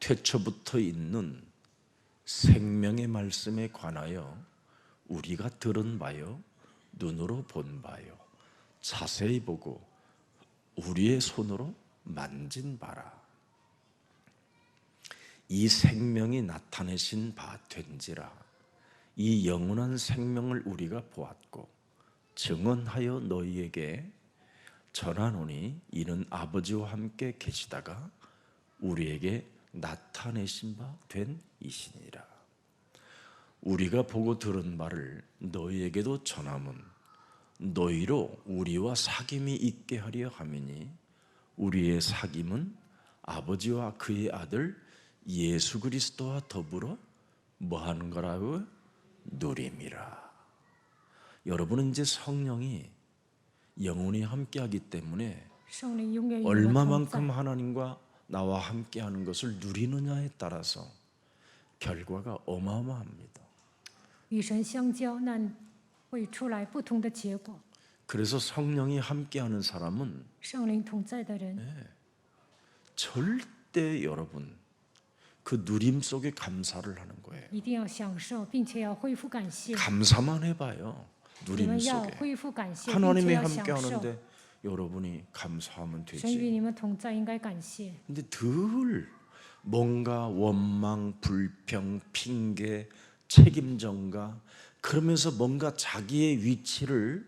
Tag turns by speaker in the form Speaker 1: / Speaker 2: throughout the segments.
Speaker 1: 태초부터 있는 생명의 말씀에 관하여 우리가 들은 바요, 눈으로 본 바요, 자세히 보고 우리의 손으로 만진 바라. 이 생명이 나타내신 바 된지라. 이 영원한 생명을 우리가 보았고 증언하여 너희에게 전하노니 이는 아버지와 함께 계시다가 우리에게 나타내신 바 된 이시니라. 우리가 보고 들은 바를 너희에게도 전함은 너희로 우리와 사귐이 있게 하려 함이니 우리의 사귐은 아버지와 그의 아들 예수 그리스도와 더불어 뭐하는 거라고? 누림이라. 여러분은 이제 성령이 영원히 함께하기 때문에 얼마만큼 하나님과 나와 함께하는 것을 누리느냐에 따라서 결과가 어마어마합니다.
Speaker 2: 与神相交，那会出来不同的结果。
Speaker 1: 그래서 성령이 함께하는 사람은
Speaker 2: 圣灵同在的人，
Speaker 1: 절대 여러분 그 누림 속에 감사를 하는 거예요.
Speaker 2: 一定要享受，并且要恢复感谢。
Speaker 1: 감사만 해봐요.
Speaker 2: 你
Speaker 1: 누림
Speaker 2: 们要
Speaker 1: 속에
Speaker 2: 恢复感谢，并且
Speaker 1: 하나님이
Speaker 2: 要享受。
Speaker 1: 함께하는데 여러분이 감사하면
Speaker 2: 神与
Speaker 1: 되지.
Speaker 2: 你们同在，应该感谢。
Speaker 1: 근데 늘 뭔가 원망, 불평, 핑계, 책임전가 그러면서 뭔가 자기의 위치를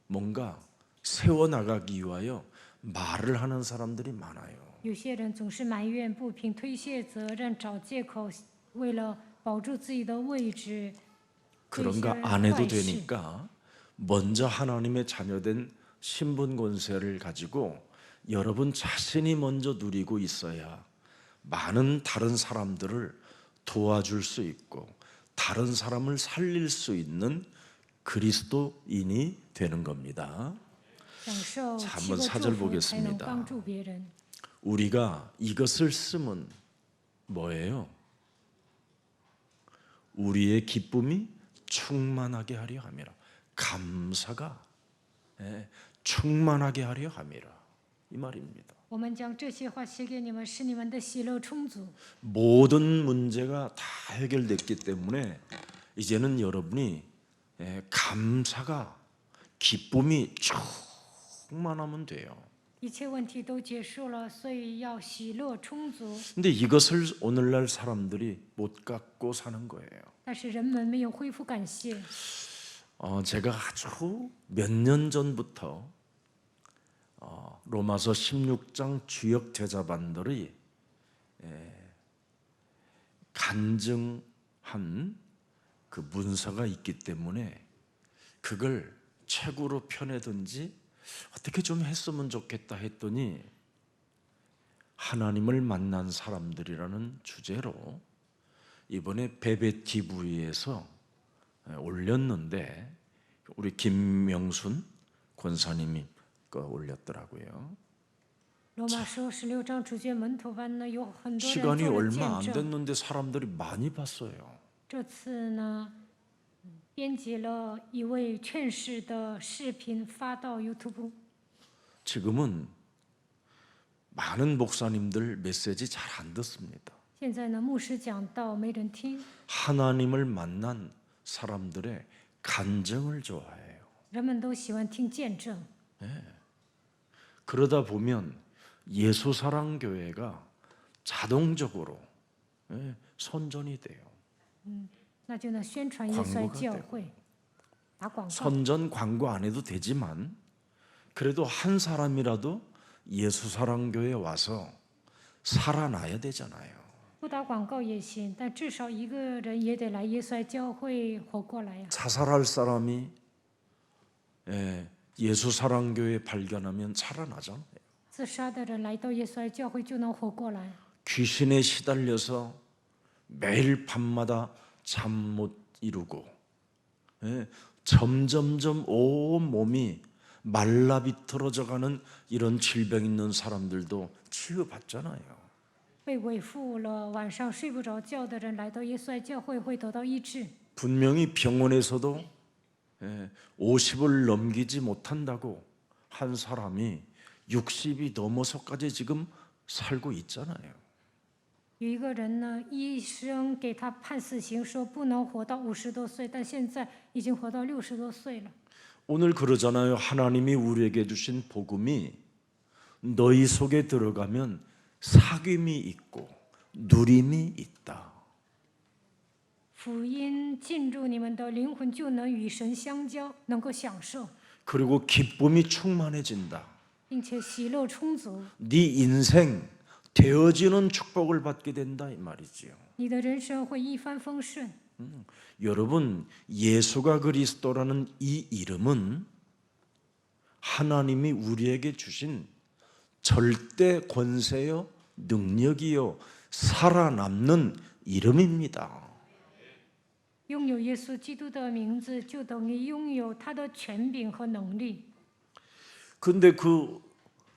Speaker 1: 뭔가 세워나가기 위하여 말을 하는 사람들이 많아요.
Speaker 2: 有些人总是埋怨不平，推卸责任，找借口，为了保住自己的位置。
Speaker 1: 그런가 안 해도 되니까 먼저 하나님의 자녀된 신분 권세를 가지고 여러분 자신이 먼저 누리고 있어야 많은 다른 사람들을 도와줄 수 있고 다른 사람을 살릴 수 있는 그리스도인이 되는 겁니다. 자, 한번 4절 보겠습니다. 우리가 이것을 쓰면 뭐예요? 우리의 기쁨이 충만하게 하려 함이라. 감사가 충만하게 하려 함이라. 이 말입니다. 모든 문제가 다 해결됐기 때문에 이제는 여러분이 감사가 기쁨이 충만하면 돼요. 근데 이것을 오늘날 사람들이 못 갖고 사는 거예요. 제가 아주 몇 년 전부터 로마서 16장 주역 제자반들이 간증한 그 문서가 있기 때문에 그걸 책으로 펴내든지 어떻게 좀 했으면 좋겠다 했더니 하나님을 만난 사람들이라는 주제로 이번에 베베TV에서 올렸는데 우리 김명순 권사님이 올렸더라고요. 시간이 얼마 안 됐는데 사람들이 많이 봤어요.
Speaker 2: 这次呢，编辑了一位劝世的视频发到 YouTube。
Speaker 1: 지금은 많은 목사님들 메시지 잘 안 듣습니다.
Speaker 2: 现在呢，牧师讲道没人听。
Speaker 1: 하나님을 만난 사람들의 간증을 좋아해요.
Speaker 2: 人们都喜欢听见证。
Speaker 1: 그러다 보면 예수사랑교회가 자동적으로 선전이 돼요.
Speaker 2: 那就呢，宣传耶稣教会，打广告。
Speaker 1: 선전 광고 안 해도 되지만 그래도 한 사람이라도 예수사랑교회에 와서 살아나야 되잖아요.
Speaker 2: 不打广告也行，但至少一个人也得来耶稣教会活过来呀。
Speaker 1: 자살할 사람이 예수사랑교회 발견하면 살아나잖아요.
Speaker 2: 自杀的人来到耶稣教会就能活过来。
Speaker 1: 귀신에 시달려서 매일 밤마다 잠 못 이루고 점점점 온 몸이 말라비틀어져가는 이런 질병 있는 사람들도 치유받잖아요.
Speaker 2: 被鬼附了，晚上睡不着觉的人来到耶稣教会会得到医治。
Speaker 1: 분명히 병원에서도 50을 넘기지 못한다고 한 사람이 60이 넘어서까지 지금 살고 있잖아요.
Speaker 2: 有一个人呢，医生给他判死刑，说不能活到50多岁，但现在已经活到60多岁了。
Speaker 1: 오늘 그러잖아요. 하나님이 우리에게 주신 복음이 너희 속에 들어가면 사귐이 있고 누림이 있다.
Speaker 2: 福音进入你们的灵魂，就能与神相交，能够享受，
Speaker 1: 그리고 기쁨이 충만해진다.
Speaker 2: 并且喜乐充足。
Speaker 1: 네 인생 되어지는 축복을 받게 된다 이 말이지요.
Speaker 2: 你的人生会一帆风顺。
Speaker 1: 여러분, 예수가 그리스도라는 이 이름은 하나님이 우리에게 주신 절대 권세요, 능력이요, 살아남는 이름입니다.
Speaker 2: 拥有耶稣基督的名字，就等于拥有他的权柄和能力。
Speaker 1: 근데 그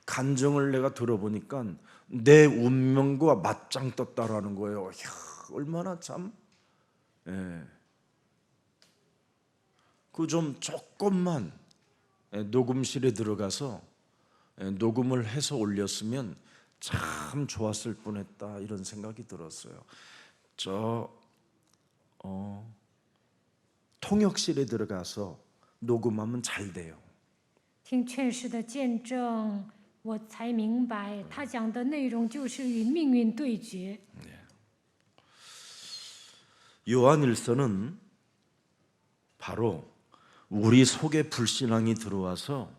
Speaker 1: 간증을 내가 들어보니까 내 운명과 맞짱 떴다라는 거예요. 이야, 얼마나 참, 예. 그 좀 조금만 녹음실에 들어가서 녹음을 해서 올렸으면 참 좋았을 뻔했다 이런 생각이 들었어요. 통역실에 들어가서 녹음하면 잘 돼요.
Speaker 2: 听劝世的见证，我才明白，他讲的内容就是与命运对决。
Speaker 1: 요한일서는 바로 우리 속에 불신앙이 들어와서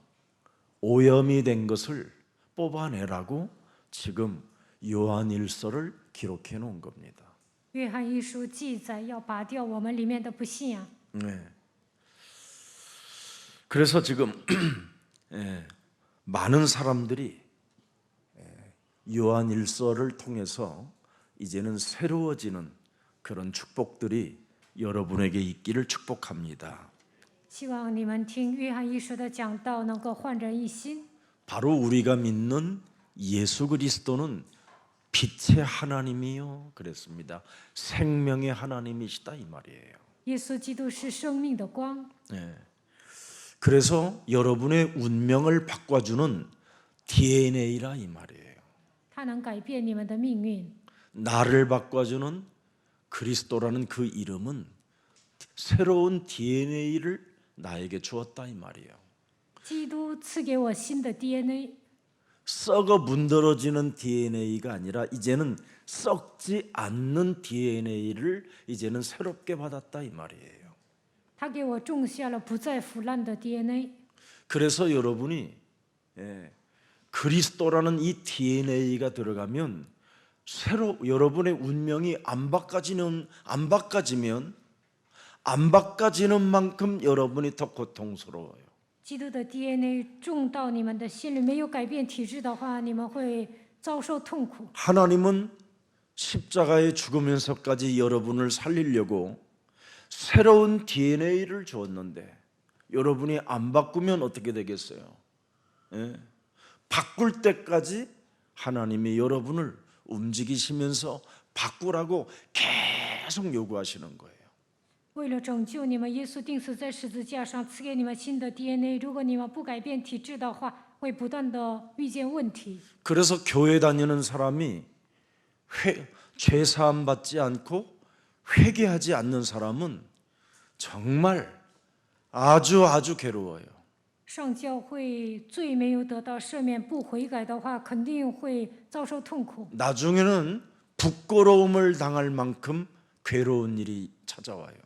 Speaker 1: 오염이 된 것을 뽑아내라고 지금 요한일서를 기록해 놓은 겁니다.
Speaker 2: 约翰一书记载要拔掉我们里面的不信仰，
Speaker 1: 네. 그래서 지금 많은 사람들이 요한일서를 통해서 이제는 새로워지는 그런 축복들이 여러분에게 있기를 축복합니다.
Speaker 2: 希望你们听约翰一书的讲道，能够焕然一新。
Speaker 1: 바로 우리가 믿는 예수 그리스도는 빛의 하나님이요 그랬습니다. 생명의 하나님이시다 이 말이에요.
Speaker 2: 耶稣基督是生命的光，
Speaker 1: 네. 그래서 여러분의 운명을 바꿔주는 DNA라 이 말이에요.
Speaker 2: 他能改变你们的命运。
Speaker 1: 나를 바꿔주는 그리스도라는 그 이름은 새로운 DNA를 나에게 주었다 이 말이에요.
Speaker 2: 基督赐给我新的 DNA，
Speaker 1: 썩어 문드러지는 DNA가 아니라 이제는 썩지 않는 DNA를 이제는 새롭게 받았다 이 말이에요.
Speaker 2: 他给我种下了不再腐烂的 DNA。
Speaker 1: 그래서 여러분이 그리스도라는 이 DNA가 들어가면 여러분의 운명이 안 바꿔지는 만큼 여러분이 더 고통스러워요.
Speaker 2: 基督的 DNA 种到你们的心里，没有改变体质的话，你们会遭受痛苦。
Speaker 1: 하나님은 십자가에 죽으면서까지 여러분을 살리려고 새로운 DNA를 주었는데 여러분이 안 바꾸면 어떻게 되겠어요? 바꿀 때까지 하나님이 여러분을 움직이시면서 바꾸라고 계속 요구하시는 거예요.
Speaker 2: 为了拯救你们，耶稣钉死在十字架上，赐给你们新的 DNA。如果你们不改变体质的话，会不断的遇见问题。
Speaker 1: 그래서 교회 다니는 사람이 죄 사함 받지 않고 회개하지 않는 사람은 정말 아주 괴로워요.
Speaker 2: 上教会罪没有得到赦免，不悔改的话，肯定会遭受痛苦。
Speaker 1: 나중에는 부끄러움을 당할 만큼 괴로운 일이 찾아와요.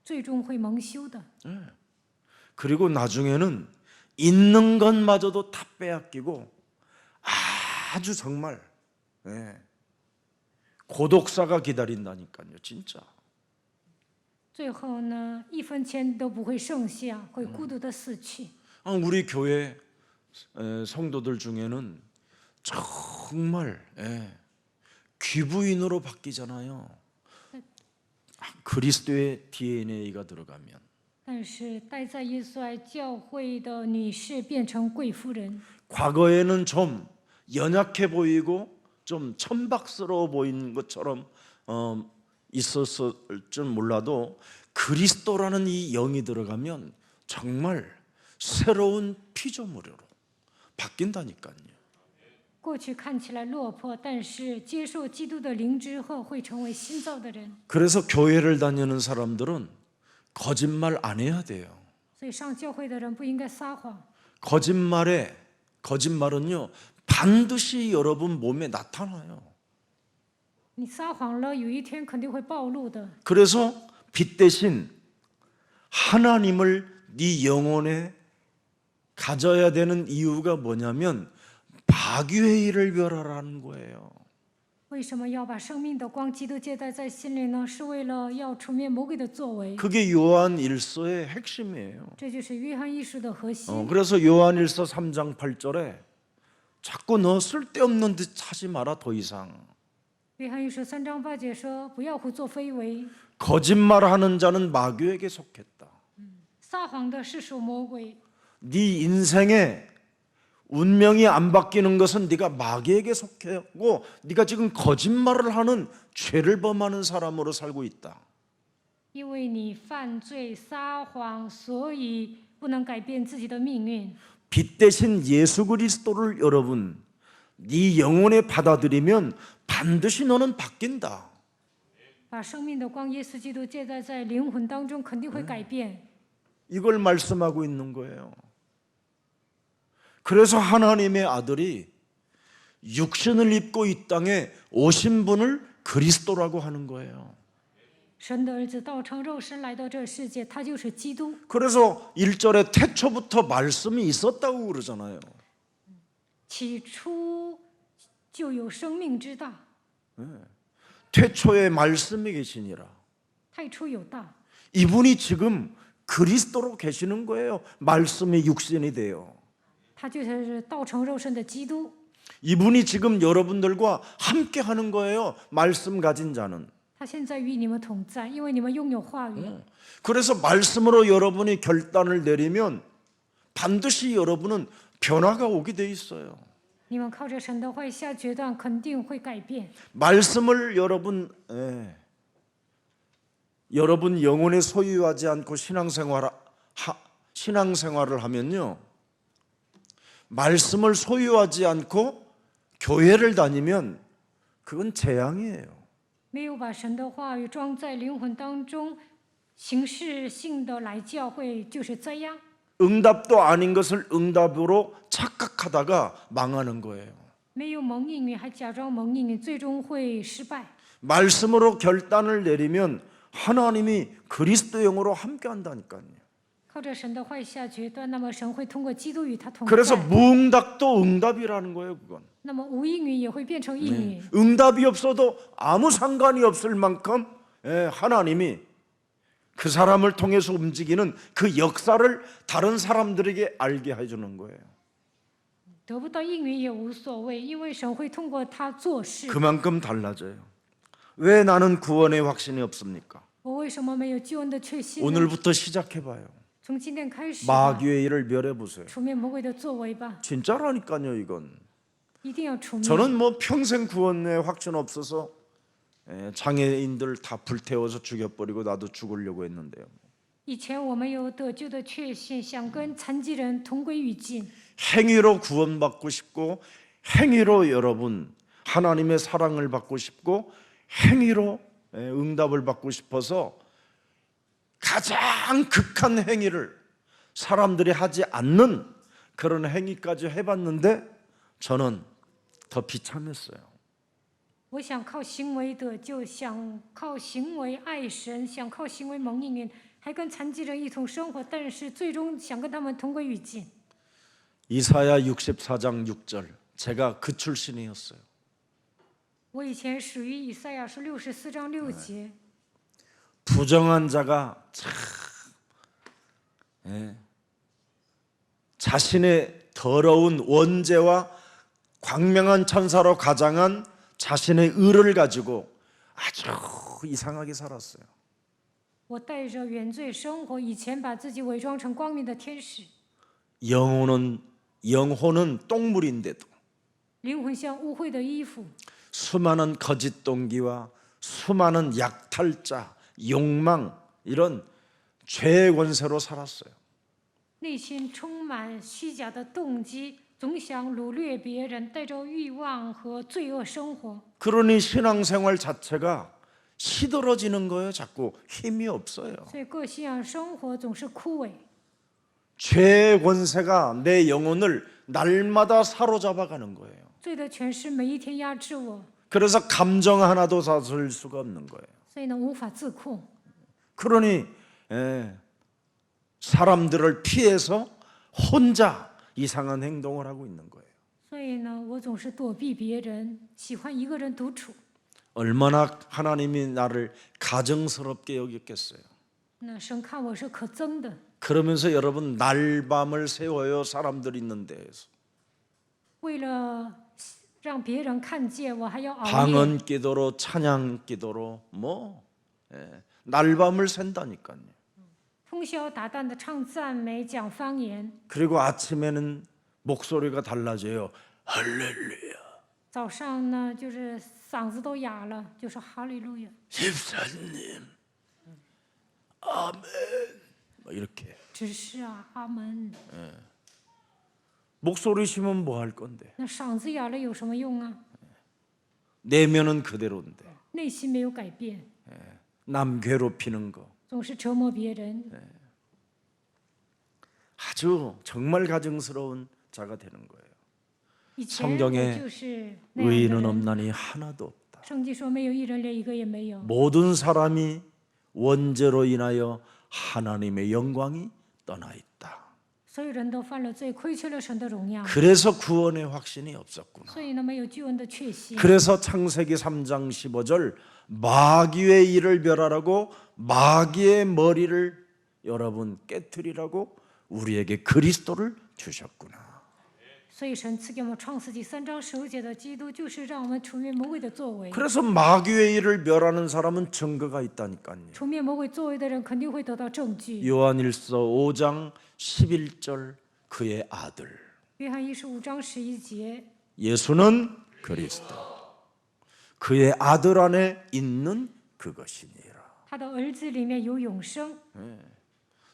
Speaker 2: 最终会蒙羞的。
Speaker 1: 그리고 나중에는 있는 것마저도 다 빼앗기고 아주 정말 고독사가 기다린다니까요, 진짜.
Speaker 2: 最后呢，一分钱都不会剩下，会孤独的死去。
Speaker 1: 우리 교회 성도들 중에는 정말 귀부인으로 바뀌잖아요. 그리스도의 DNA가 들어가면.
Speaker 2: 但是待在耶稣爱教会的女士变成贵妇人，
Speaker 1: 과거에는 좀 연약해 보이고 좀 천박스러워 보이는 것처럼 있었을 줄 몰라도 그리스도라는 이 영이 들어가면 정말 새로운 피조물로 바뀐다니까요.
Speaker 2: 过去看起来落魄，但是接受基督的灵之后，会成为新造的人。
Speaker 1: 그래서 교회를 다니는 사람들은 거짓말 안 해야 돼요.
Speaker 2: 所以上教会的人不应该撒谎。
Speaker 1: 거짓말은요 반드시 여러분 몸에 나타나요.
Speaker 2: 你撒谎了，有一天肯定会暴露的。
Speaker 1: 그래서 빛 대신 하나님을 네 영혼에 가져야 되는 이유가 뭐냐면 마귀의 멸하라는 거예요.
Speaker 2: 为什么要把生命的光基督接待在心里呢？是为了要除灭魔鬼的作为。
Speaker 1: 그게 요한 1서의 핵심이에요.
Speaker 2: 这就是约翰一书的核心。
Speaker 1: 그래서 요한 1서 3장 8절에 자꾸 너 쓸데없는 듯 하지 마라 더 이상.
Speaker 2: 约翰一书3章8节说：“不要胡作非为，
Speaker 1: 거짓말하는 자는 마귀에게 속했다.
Speaker 2: 撒谎的是属魔鬼。
Speaker 1: 네 인생에 운명이 안 바뀌는 것은 네가 마귀에게 속했고 네가 지금 거짓말을 하는 죄를 범하는 사람으로 살고 있다.
Speaker 2: 因为你犯罪撒谎，所以不能改变自己的命运。
Speaker 1: 빛 대신 예수 그리스도를 여러분 네 영혼에 받아들이면 반드시 너는 바뀐다.
Speaker 2: 把生命的光耶稣基督接待在灵魂当中，肯定会改变。
Speaker 1: 이걸 말씀하고 있는 거예요. 그래서 하나님의 아들이 육신을 입고 이 땅에 오신 분을 그리스도라고 하는 거예요.
Speaker 2: 神的儿子道成肉身来到这世界，他就是基督。
Speaker 1: 그래서 1절에 태초부터 말씀이 있었다고 그러잖아요.
Speaker 2: 起初就有生命之道，
Speaker 1: 태초에 말씀이 계시니라.
Speaker 2: 太初有道。
Speaker 1: 이분이 지금 그리스도로 계시는 거예요. 말씀이 육신이 돼요.
Speaker 2: 他就是道成肉身的基督。
Speaker 1: 이분이 지금 여러분들과 함께 하는 거예요. 말씀 가진 자는.
Speaker 2: 他现在与你们同在，因为你们拥有话语。
Speaker 1: 그래서 말씀으로 여러분이 결단을 내리면 반드시 여러분은 변화가 오게 돼 있어요.
Speaker 2: 你们靠着神的话下决断，肯定会改变。
Speaker 1: 말씀을 여러분 영혼에 소유하지 않고 신앙생활을 하면요. 말씀을 소유하지 않고 교회를 다니면 그건 재앙이에요.
Speaker 2: 没有把神的话语装在灵魂当中，形式性的来教会就是灾殃。
Speaker 1: 응답도 아닌 것을 응답으로 착각하다가 망하는 거예요.
Speaker 2: 没有蒙应允还假装蒙应允，最终会失败。
Speaker 1: 말씀으로 결단을 내리면 하나님이 그리스도 영으로 함께 한다니까요.
Speaker 2: 靠着神的话下决断，那么神会通过基督与他同
Speaker 1: 그래서
Speaker 2: 在。
Speaker 1: 무응답도 응답이라는 거예요, 그건.
Speaker 2: 那么无应允也会变成应允。
Speaker 1: 응답이 없어도 아무 상관이 없을 만큼 하나님이 그 사람을 통해서 움직이는 그 역사를 다른 사람들에게 알게 해주는 거예요.
Speaker 2: 得不到应允也无所谓，因为神会通过他做事。
Speaker 1: 그만큼 달라져요. 왜 나는 구원의 확신이 없습니까?
Speaker 2: 我为什么没有救恩的确信呢？
Speaker 1: 오늘부터 시작해봐요.
Speaker 2: 从今天开始吧，
Speaker 1: 마귀의 일을 멸해보세요.
Speaker 2: 除灭魔鬼的作为吧，
Speaker 1: 진짜라니까요, 이건.
Speaker 2: 一定要除灭。
Speaker 1: 저는 뭐 평생 구원의 확신 없어서 장애인들 다 불태워서 죽여버리고 나도 죽으려고 했는데요.
Speaker 2: 以前我没有得救的确信，想跟残疾人同归于尽。
Speaker 1: 행위로 구원받고 싶고 행위로 여러분 하나님의 사랑을 받고 싶고 행위로 응답을 받고 싶어서 가장 극한 행위를 사람들이 하지 않는 그런 행위까지 해봤는데 저는 더 비참했어요.
Speaker 2: 我想靠行为得救，想靠行为爱神，想靠行为蒙应允，还跟残疾人一同生活，但是最终想跟他们同归于尽。
Speaker 1: 이사야 64장 6절 제가 그 출신이었어요.
Speaker 2: 我以前属于以赛亚书64章6节，
Speaker 1: 부정한 자가 참 자신의 더러운 원죄와 광명한 천사로 가장한 자신의 의를 가지고 아주 이상하게 살았어요.
Speaker 2: 我带着原罪生活，以前把自己伪装成光明的天使，
Speaker 1: 영혼은 똥물인데도
Speaker 2: 灵魂像污秽的衣服，
Speaker 1: 수많은 거짓 동기와 수많은 약탈자, 욕망 이런 죄의 권세로 살았어요.
Speaker 2: 内心充满虚假的动机总想掳掠别人，带着欲望和罪恶生活。
Speaker 1: 그러니 신앙생활 자체가 시들어지는 거예요. 자꾸 힘이 없어요.
Speaker 2: 所以个信仰生活总是枯萎，
Speaker 1: 죄의 권세가 내 영혼을 날마다 사로잡아가는 거예요.
Speaker 2: 罪的权势每一天压制我，
Speaker 1: 그래서 감정 하나도 다스릴 수가 없는 거예요.
Speaker 2: 所以呢无法自控。
Speaker 1: 그러니 사람들을 피해서 혼자 이상한 행동을 하고 있는 거예요.
Speaker 2: 所以呢，我总是躲避别人，喜欢一个人独处。
Speaker 1: 얼마나 하나님이 나를 가증스럽게 여겼겠어요.
Speaker 2: 那神看我是可憎的，
Speaker 1: 그러면서 여러분 날밤을 새워요. 사람들 있는 데에서
Speaker 2: 为了让别人看见，我还要熬夜，
Speaker 1: 방언 기도로 찬양 기도로 날밤을 샌다니까요.
Speaker 2: 通宵达旦的唱赞美、讲方言。
Speaker 1: 그리고 아침에는 목소리가 달라져요. 할렐루야.
Speaker 2: 早上呢，就是嗓子都哑了，就说哈利路亚，
Speaker 1: 집사님, 아멘. 뭐 이렇게
Speaker 2: 只是啊，阿门。
Speaker 1: 목소리 쉬면 뭐 할 건데?
Speaker 2: 那嗓子哑了有什么用啊？
Speaker 1: 내면은 그대로인데
Speaker 2: 内心没有改变，
Speaker 1: 남 괴롭히는 거
Speaker 2: 总是折磨别人。
Speaker 1: 아주 정말 가증스러운 자가 되는 거예요.
Speaker 2: 以前
Speaker 1: 성경에
Speaker 2: 我就是那样的
Speaker 1: 의인은
Speaker 2: 人。
Speaker 1: 없나니 하나도 없다.
Speaker 2: 圣经说没有一人，连一个也没有。
Speaker 1: 모든 사람이 원죄로 인하여 하나님의 영광이 떠나 있다.
Speaker 2: 所有人都犯了罪，亏缺了神的荣耀，
Speaker 1: 그래서 구원의 확신이 없었구나.
Speaker 2: 所以呢，没有救恩的确信。
Speaker 1: 그래서 창세기 3장 15절 마귀의 일을 멸하라고 마귀의 머리를 여러분 깨트리라고 우리에게 그리스도를 주셨구나.
Speaker 2: 所以神赐给我们创世纪3章15节的基督，就是让我们除灭魔鬼的作为。
Speaker 1: 그래서 마귀의 일을 멸하는 사람은 증거가 있다니까요.
Speaker 2: 除灭魔鬼作为的人，肯定会得到证据。
Speaker 1: 요한일서 5장 11절 그의 아들
Speaker 2: 约翰15章11节，
Speaker 1: 예수는 그리스도 그의 아들 안에 있는 그것이니라.
Speaker 2: 他的儿子里面有永生，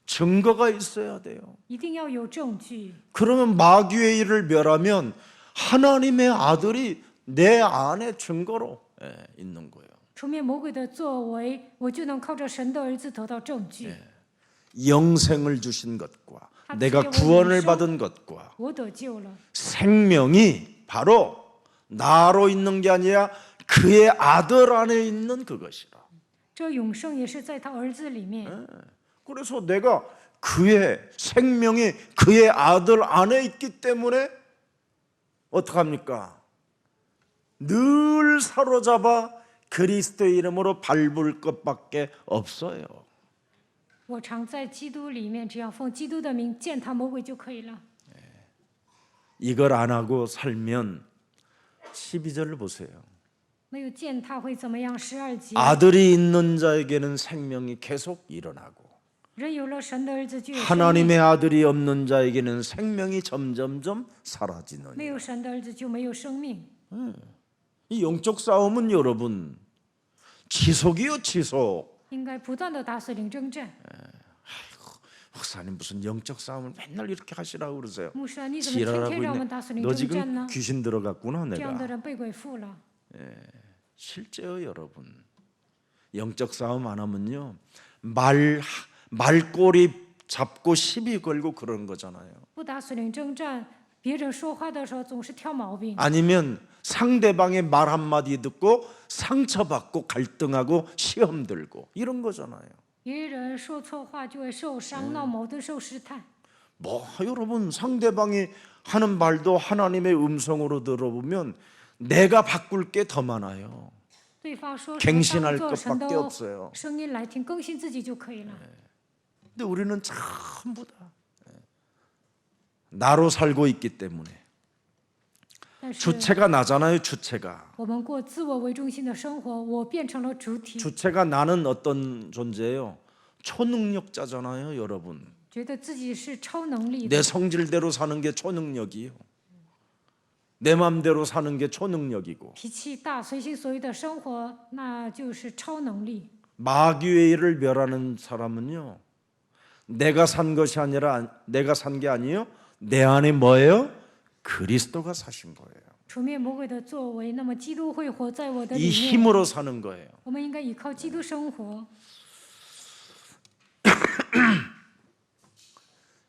Speaker 1: 증거가 있어야 돼요.
Speaker 2: 一定要有证据。
Speaker 1: 그러면 마귀의 일을 멸하면 하나님의 아들이 내 안에 증거로 있는 거예요.
Speaker 2: 除灭魔鬼的作为，我就能靠着神的儿子得到证据。
Speaker 1: 영생을 주신 것과 내가 구원을 받은 것과
Speaker 2: 我得救了，
Speaker 1: 생명이 바로 나로 있는 게 아니라 그의 아들 안에 있는 그것이라.
Speaker 2: 这永生也是在他儿子里面。
Speaker 1: 그래서 내가 그의 생명이 그의 아들 안에 있기 때문에 어떡합니까? 늘 사로잡아 그리스도의 이름으로 밟을 것밖에 없어요.
Speaker 2: 我常在基督里面，只要奉基督的名践踏魔鬼就可以了。
Speaker 1: 이걸 안 하고 살면 12절을 보세요.
Speaker 2: 没有践踏会怎么样？12节，
Speaker 1: 아들이 있는 자에게는 생명이 계속 일어나고
Speaker 2: 人有了神的儿子就有生命，
Speaker 1: 하나님의 아들이 없는 자에게는 생명이 점점점 사라지는.
Speaker 2: 没有神的儿子就没有生命。
Speaker 1: 이 영적 싸움은 여러분 지속이요 지속.
Speaker 2: 应该不断的打死领征战。
Speaker 1: 목사님 무슨 영적 싸움을 맨날 이렇게 하시라고 그러세요.
Speaker 2: 牧师啊，你怎么天
Speaker 1: 지랄하고
Speaker 2: 天让我们
Speaker 1: 있네.
Speaker 2: 打死领
Speaker 1: 너
Speaker 2: 征战
Speaker 1: 지금
Speaker 2: 呢？
Speaker 1: 귀신 들어갔구나
Speaker 2: 这样的
Speaker 1: 내가.
Speaker 2: 人被鬼附了。
Speaker 1: 실제요 여러분. 영적 싸움 안 하면요 말꼬리 잡고 시비 걸고 그런 거잖아요.
Speaker 2: 不打死领征战，别人说话的时候总是挑毛病，
Speaker 1: 아니면 상대방의 말 한마디 듣고 상처받고 갈등하고 시험 들고 이런 거잖아요.
Speaker 2: 别人说错话就会受伤、闹矛盾、受试探。
Speaker 1: 뭐 여러분 상대방이 하는 말도 하나님의 음성으로 들어보면 내가 바꿀 게 더 많아요.
Speaker 2: 对方说什么
Speaker 1: 갱신할
Speaker 2: 当做神
Speaker 1: 것밖에
Speaker 2: 的
Speaker 1: 없어요.
Speaker 2: 声音来听，更新自己就可以了。
Speaker 1: 근데 우리는 전부 다 나로 살고 있기 때문에
Speaker 2: 但是
Speaker 1: 주체가 나잖아요. 주체가
Speaker 2: 我们过自我为中心的生活，我变成了主体，
Speaker 1: 주체가 나는 어떤 존재예요? 초능력자잖아요, 여러분.
Speaker 2: 觉得自己是超能力的
Speaker 1: 내 ， 성질대로 사는 게 초능력이에요. 내 마음대로 사는 게 초능력이고
Speaker 2: 脾气大、随心所欲的生活，那就是超能力。
Speaker 1: 마귀의 일을 멸하는 사람은요. 내가 산 것이 아니라 내가 산 게 아니에요. 내 안에 뭐예요? 그리스도가 사신 거예요.
Speaker 2: 除灭魔鬼的作为，那么基督会活在我的里
Speaker 1: 이
Speaker 2: 面。
Speaker 1: 힘으로 사는 거예요.
Speaker 2: 我们应该依靠基督生活。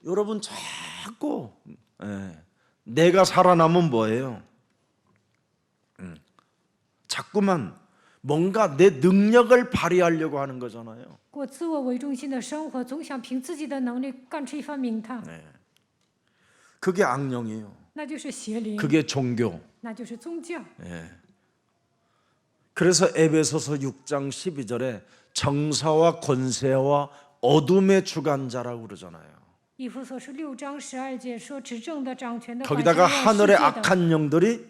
Speaker 1: 여러분 자꾸 내가 살아남으면 뭐예요? 자꾸만 뭔가 내 능력을 발휘하려고 하는 거잖아요.
Speaker 2: 过自我为中心的生活，总想凭自己的能力干出一番名堂，
Speaker 1: 그게 악령이에요.
Speaker 2: 那就是邪灵，
Speaker 1: 그게 종교.
Speaker 2: 那就是宗教。
Speaker 1: 그래서 에베소서 6장 12절에 정사와 권세와 어둠의 주관자라고 그러잖아요.
Speaker 2: 以弗所书6章12节说，执政的、掌权的、管辖
Speaker 1: 거기다가
Speaker 2: 世
Speaker 1: 하늘의
Speaker 2: 界的，
Speaker 1: 악한 영들이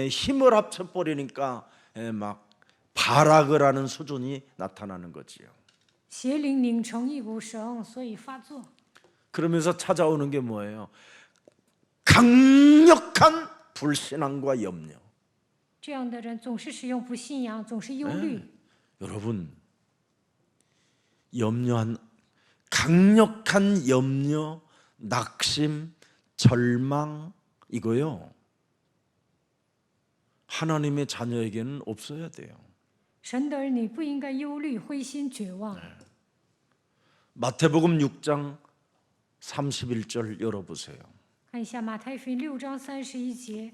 Speaker 1: 힘을 합쳐버리니까 막 발악을 하는 수준이 나타나는 거지요.
Speaker 2: 邪灵拧成一股绳，所以发作。
Speaker 1: 그러면서 찾아오는 게 뭐예요? 강력한 불신앙과 염려.
Speaker 2: 这样的人总是使用不信仰，总是忧虑。
Speaker 1: 여러분, 염려한 강력한 염려, 낙심, 절망 이거요. 하나님의 자녀에게는 없어야 돼요.
Speaker 2: 神的儿女不应该忧虑、灰心、绝望。
Speaker 1: 마태복음 6장 31절 열어보세요.
Speaker 2: 看一下马太福音6章31节。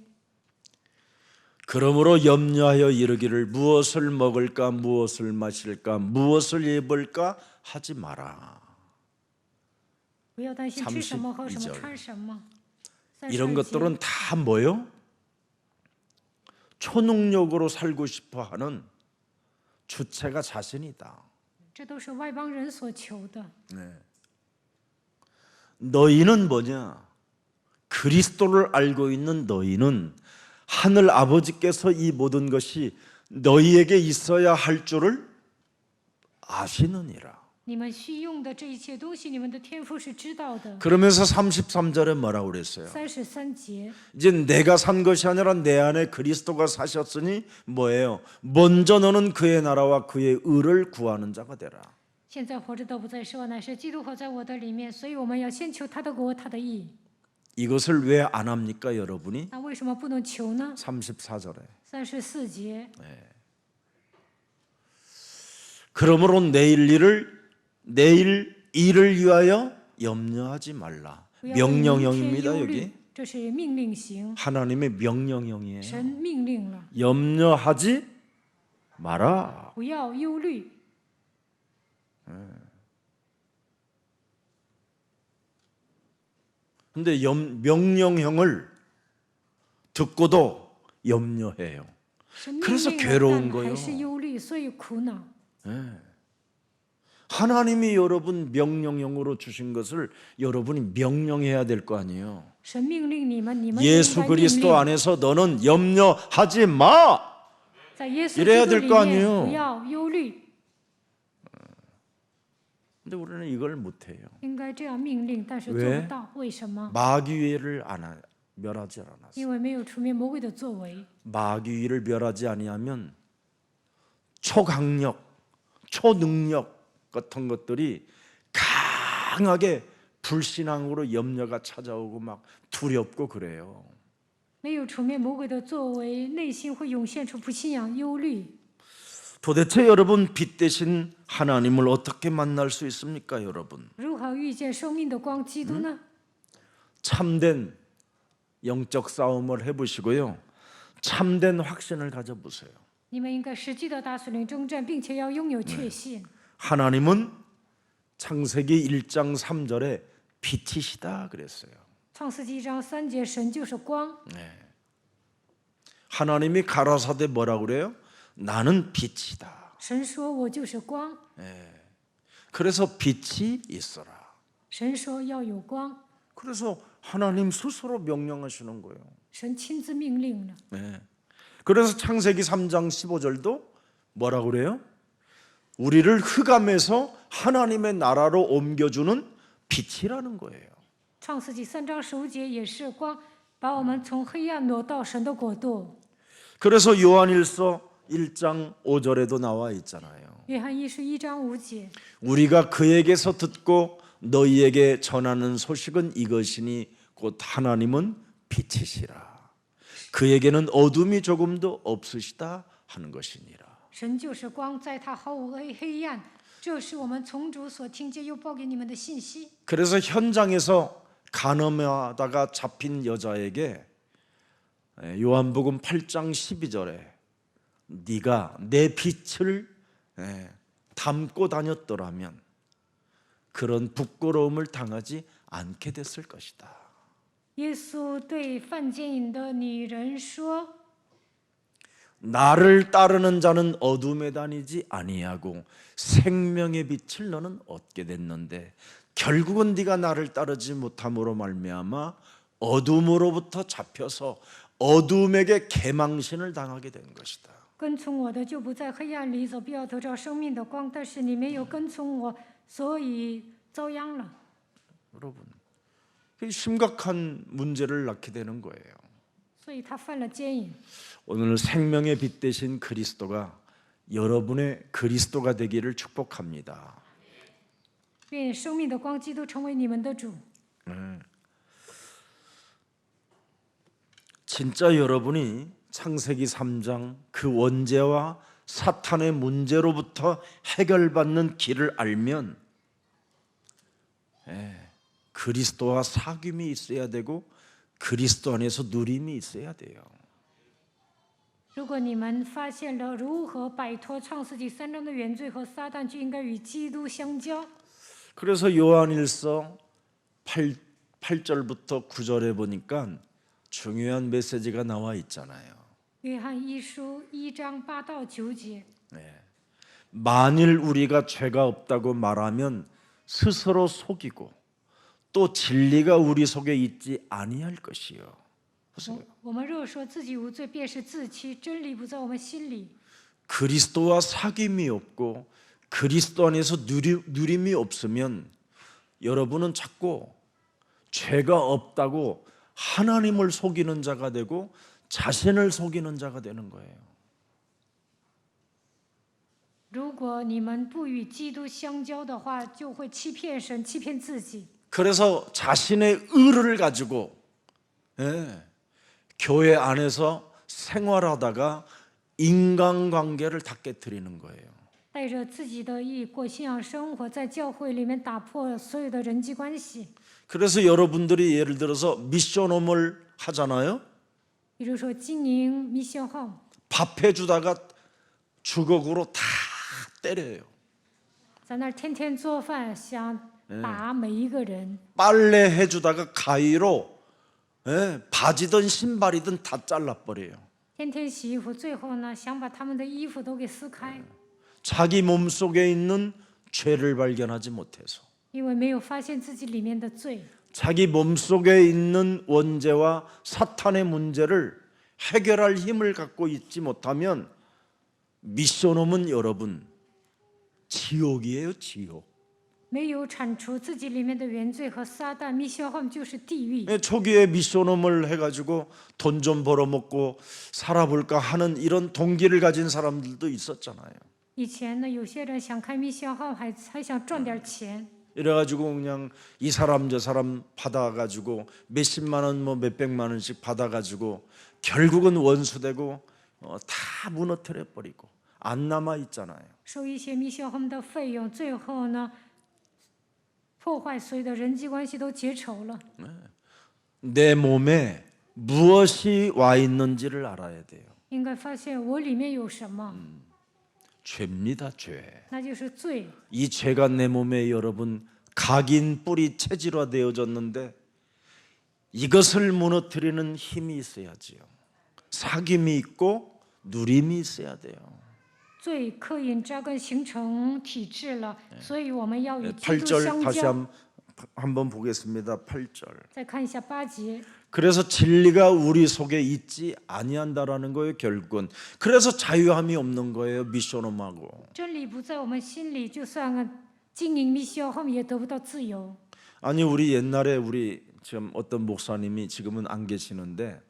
Speaker 1: 그러므로 염려하여 이르기를 무엇을 먹을까 무엇을 마실까 무엇을 입을까 하지 마라.
Speaker 2: 不要担心吃什么、喝什么、穿什么。
Speaker 1: 이런
Speaker 2: 32节
Speaker 1: 것들은 다 뭐요? 초능력으로 살고 싶어하는 주체가 자신이다.
Speaker 2: 这都是外邦人所求的。
Speaker 1: 너희는 뭐냐? 그리스도를 알고 있는 너희는 하늘 아버지께서 이 모든 것이 너희에게 있어야 할 줄을 아시느니라.
Speaker 2: 你们需用的这一切东西，你们的天父是知道的。
Speaker 1: 그러면서 33절에 뭐라고 그랬어요?
Speaker 2: 33节，
Speaker 1: 이제 내가 산 것이 아니라 내 안에 그리스도가 사셨으니 뭐예요? 먼저 너는 그의 나라와 그의 의를 구하는 자가 되라.
Speaker 2: 现在活着都不再是我，乃是基督活在我的里面，所以我们要先求他的国，他的义。
Speaker 1: 이것을 왜 안 합니까, 여러분이?
Speaker 2: 那为什么不能求呢？
Speaker 1: 34절에.
Speaker 2: 34节，
Speaker 1: 그러므로 내일 일을 위하여 염려하지 말라.
Speaker 2: 不要为明天
Speaker 1: 명령형입니다,
Speaker 2: 忧
Speaker 1: 여기.
Speaker 2: 虑，这是命令型，
Speaker 1: 하나님의 명령형이에요.
Speaker 2: 神命令了，
Speaker 1: 염려하지 마라.
Speaker 2: 不要忧虑。
Speaker 1: 근데 명령형을 듣고도 염려해요.
Speaker 2: 神命
Speaker 1: 그래서
Speaker 2: 令
Speaker 1: 괴로운
Speaker 2: 了，但
Speaker 1: 거예요.
Speaker 2: 还是忧虑，所以苦恼。
Speaker 1: 하나님이 여러분 명령형으로 주신 것을 여러분이 명령해야 될 거 아니에요.
Speaker 2: 神命令你们，你们就应
Speaker 1: 예수
Speaker 2: 该命
Speaker 1: 그리스도
Speaker 2: 令。
Speaker 1: 안에서 너는 염려하지 마.
Speaker 2: 在耶稣
Speaker 1: 이래야
Speaker 2: 基督
Speaker 1: 될
Speaker 2: 里
Speaker 1: 거
Speaker 2: 面，
Speaker 1: 아니에요.
Speaker 2: 不要忧虑，
Speaker 1: 근데 우리는 이걸 못 해요.
Speaker 2: 应该这样命令，但是做
Speaker 1: 왜
Speaker 2: 不到。为什么？
Speaker 1: 마귀를 멸하지 않았어.
Speaker 2: 因为没有除灭魔鬼的作为。
Speaker 1: 마귀를 멸하지 아니하면 초강력, 초능력 같은 것들이 강하게 불신앙으로 염려가 찾아오고 막 두렵고 그래요.
Speaker 2: 没有除灭魔鬼的作为，内心会涌现出不信仰、忧虑。
Speaker 1: 도대체 여러분 빛 대신 하나님을 어떻게 만날 수 있습니까, 여러분?
Speaker 2: 如何遇见生命的光基督呢？
Speaker 1: 참된 영적 싸움을 해보시고요. 참된 확신을 가져보세요.
Speaker 2: 你们应该实际的打属灵征战，并且要拥有确信。
Speaker 1: 하나님은 창세기 1장 3절에 빛이시다 그랬어요.
Speaker 2: 创世纪1章3节，神就是光。
Speaker 1: 하나님이 가라사대 뭐라고 그래요? 나는 빛이다.
Speaker 2: 神说：“我就是光。
Speaker 1: 그래서 빛이 있어라.
Speaker 2: 神说要有光，
Speaker 1: 그래서 하나님 스스로 명령하시는 거예요.
Speaker 2: 神亲自命令了。
Speaker 1: 그래서 창세기 3장 15절도 뭐라고 그래요? 우리를 흑암에서 하나님의 나라로 옮겨주는 빛이라는 거예요.
Speaker 2: 创世纪3章15节也是光，把我们从黑暗挪到神的国度。
Speaker 1: 그래서 요한일서 1장 5절에도 나와 있잖아요.
Speaker 2: 约翰一书1章5节，
Speaker 1: 우리가 그에게서 듣고 너희에게 전하는 소식은 이것이니 곧 하나님은 빛이시라. 그에게는 어둠이 조금도 없으시다 하는 것이니라.
Speaker 2: 神就是光，在他毫无黑暗。这是我们从主所听见又报给你们的信息。
Speaker 1: 그래서 현장에서 간음하다가 잡힌 여자에게 요한복음 8장 12절에 네가 내 빛을 담고 다녔더라면 그런 부끄러움을 당하지 않게 됐을 것이다.
Speaker 2: 耶稣对犯奸淫的女人说：
Speaker 1: 나를 따르는 자는 어둠에 다니지 아니하고 생명의 빛을 너는 얻게 됐는데 결국은 네가 나를 따르지 못함으로 말미암아 어둠으로부터 잡혀서 어둠에게 개망신을 당하게 된 것이다.
Speaker 2: 跟从我的就不在黑暗里走，必要得着生命的光。但是你没有跟从我，所以遭殃了。
Speaker 1: 여러분, 심각한 문제를 낳게 되는 거예요.
Speaker 2: 所以他犯了奸淫。
Speaker 1: 오늘 생명의 빛 대신 그리스도가 여러분의 그리스도가 되기를 축복합니다.
Speaker 2: 愿生命的光基督成为你们的主。
Speaker 1: 진짜 여러분이 창세기 3장 그 원죄와 사탄의 문제로부터 해결받는 길을 알면 그리스도와 사귐이 있어야 되고 그리스도 안에서 누림이 있어야 돼요.
Speaker 2: 如果你们发现了如何摆脱创世纪3章的原罪和撒旦，就应该与基督相交。
Speaker 1: 그래서 요한일서 8절부터 9절에 보니까 중요한 메시지가 나와 있잖아요.
Speaker 2: 约翰一书1章8到9节，
Speaker 1: 만일 우리가 죄가 없다고 말하면 스스로 속이고 또 진리가 우리 속에 있지 아니할 것이요. 보세요.
Speaker 2: 我们若说自己无罪，便是自欺，真理不在我们心里。
Speaker 1: 그리스도와 사귐이 없고 그리스도 안에서 누림이 없으면 여러분은 자꾸 죄가 없다고 하나님을 속이는 자가 되고 자신을 속이는 자가 되는 거예요.
Speaker 2: 如果你们不与基督相交的话，就会欺骗神，欺骗自己。
Speaker 1: 그래서 자신의 의를 가지고 교회 안에서 생활하다가 인간관계를 다 깨트리는 거예요.
Speaker 2: 带着自己的义过信仰生活，在教会里面打破所有的人际关系。
Speaker 1: 그래서 여러분들이 예를 들어서 미션홈을 하잖아요.
Speaker 2: 比如说经营 mission home，
Speaker 1: 밥 해주다가 주걱으로 다 때려요.
Speaker 2: 在那儿天天做饭，想打每一个人。
Speaker 1: 빨래 해주다가 가위로 바지든 신발이든 다 잘라버려요.
Speaker 2: 天天洗衣服，最后呢，想把他们的衣服都给撕开，
Speaker 1: 자기 몸속에 있는 죄를 발견하지 못해서
Speaker 2: 因为没有发现自己里面的罪。
Speaker 1: 자기 몸속에 있는 원죄와 사탄의 문제를 해결할 힘을 갖고 있지 못하면 미션홈은 여러분 지옥이에요, 지옥.
Speaker 2: 没有铲除自己里面的原罪和撒旦mission home就是地狱。
Speaker 1: 초기에 미션홈을 해가지고 돈 좀 벌어먹고 살아볼까 하는 이런 동기를 가진 사람들도 있었잖아요.
Speaker 2: 以前呢，有些人想开mission home，还想赚点钱，
Speaker 1: 이래가지고 그냥 이 사람 저 사람 받아가지고 몇십만 원 뭐 몇백만 원씩 받아가지고 결국은 원수되고 다 무너뜨려 버리고 안 남아 있잖아요.
Speaker 2: 收一些mission home的费用，最后呢，破坏所有的人际关系都结仇了。
Speaker 1: 내 몸에 무엇이 와 있는지를 알아야 돼요.
Speaker 2: 应该发现我里面有什么，
Speaker 1: 죄입니다, 죄.
Speaker 2: 那就是罪。
Speaker 1: 이 죄가 내 몸에 여러분 각인 뿌리 체질화되어졌는데 이것을 무너뜨리는 힘이 있어야지요. 사귐이 있고 누림이 있어야 돼요.
Speaker 2: 罪刻印扎根形成体制了，所以我们要与基督
Speaker 1: 8절
Speaker 2: 相
Speaker 1: 다시
Speaker 2: 交。
Speaker 1: 한번 보겠습니다. 8절.
Speaker 2: 再看一下8节，
Speaker 1: 그래서 진리가 우리 속에 있지 아니한다라는 거예요, 결국은. 그래서 자유함이 없는 거예요, 미션홈하고.
Speaker 2: 真理不在我们心里，就算经营mission home也得不到自由。
Speaker 1: 아니 우리 옛날에 우리 지금 어떤 목사님이 지금은 안 계시는데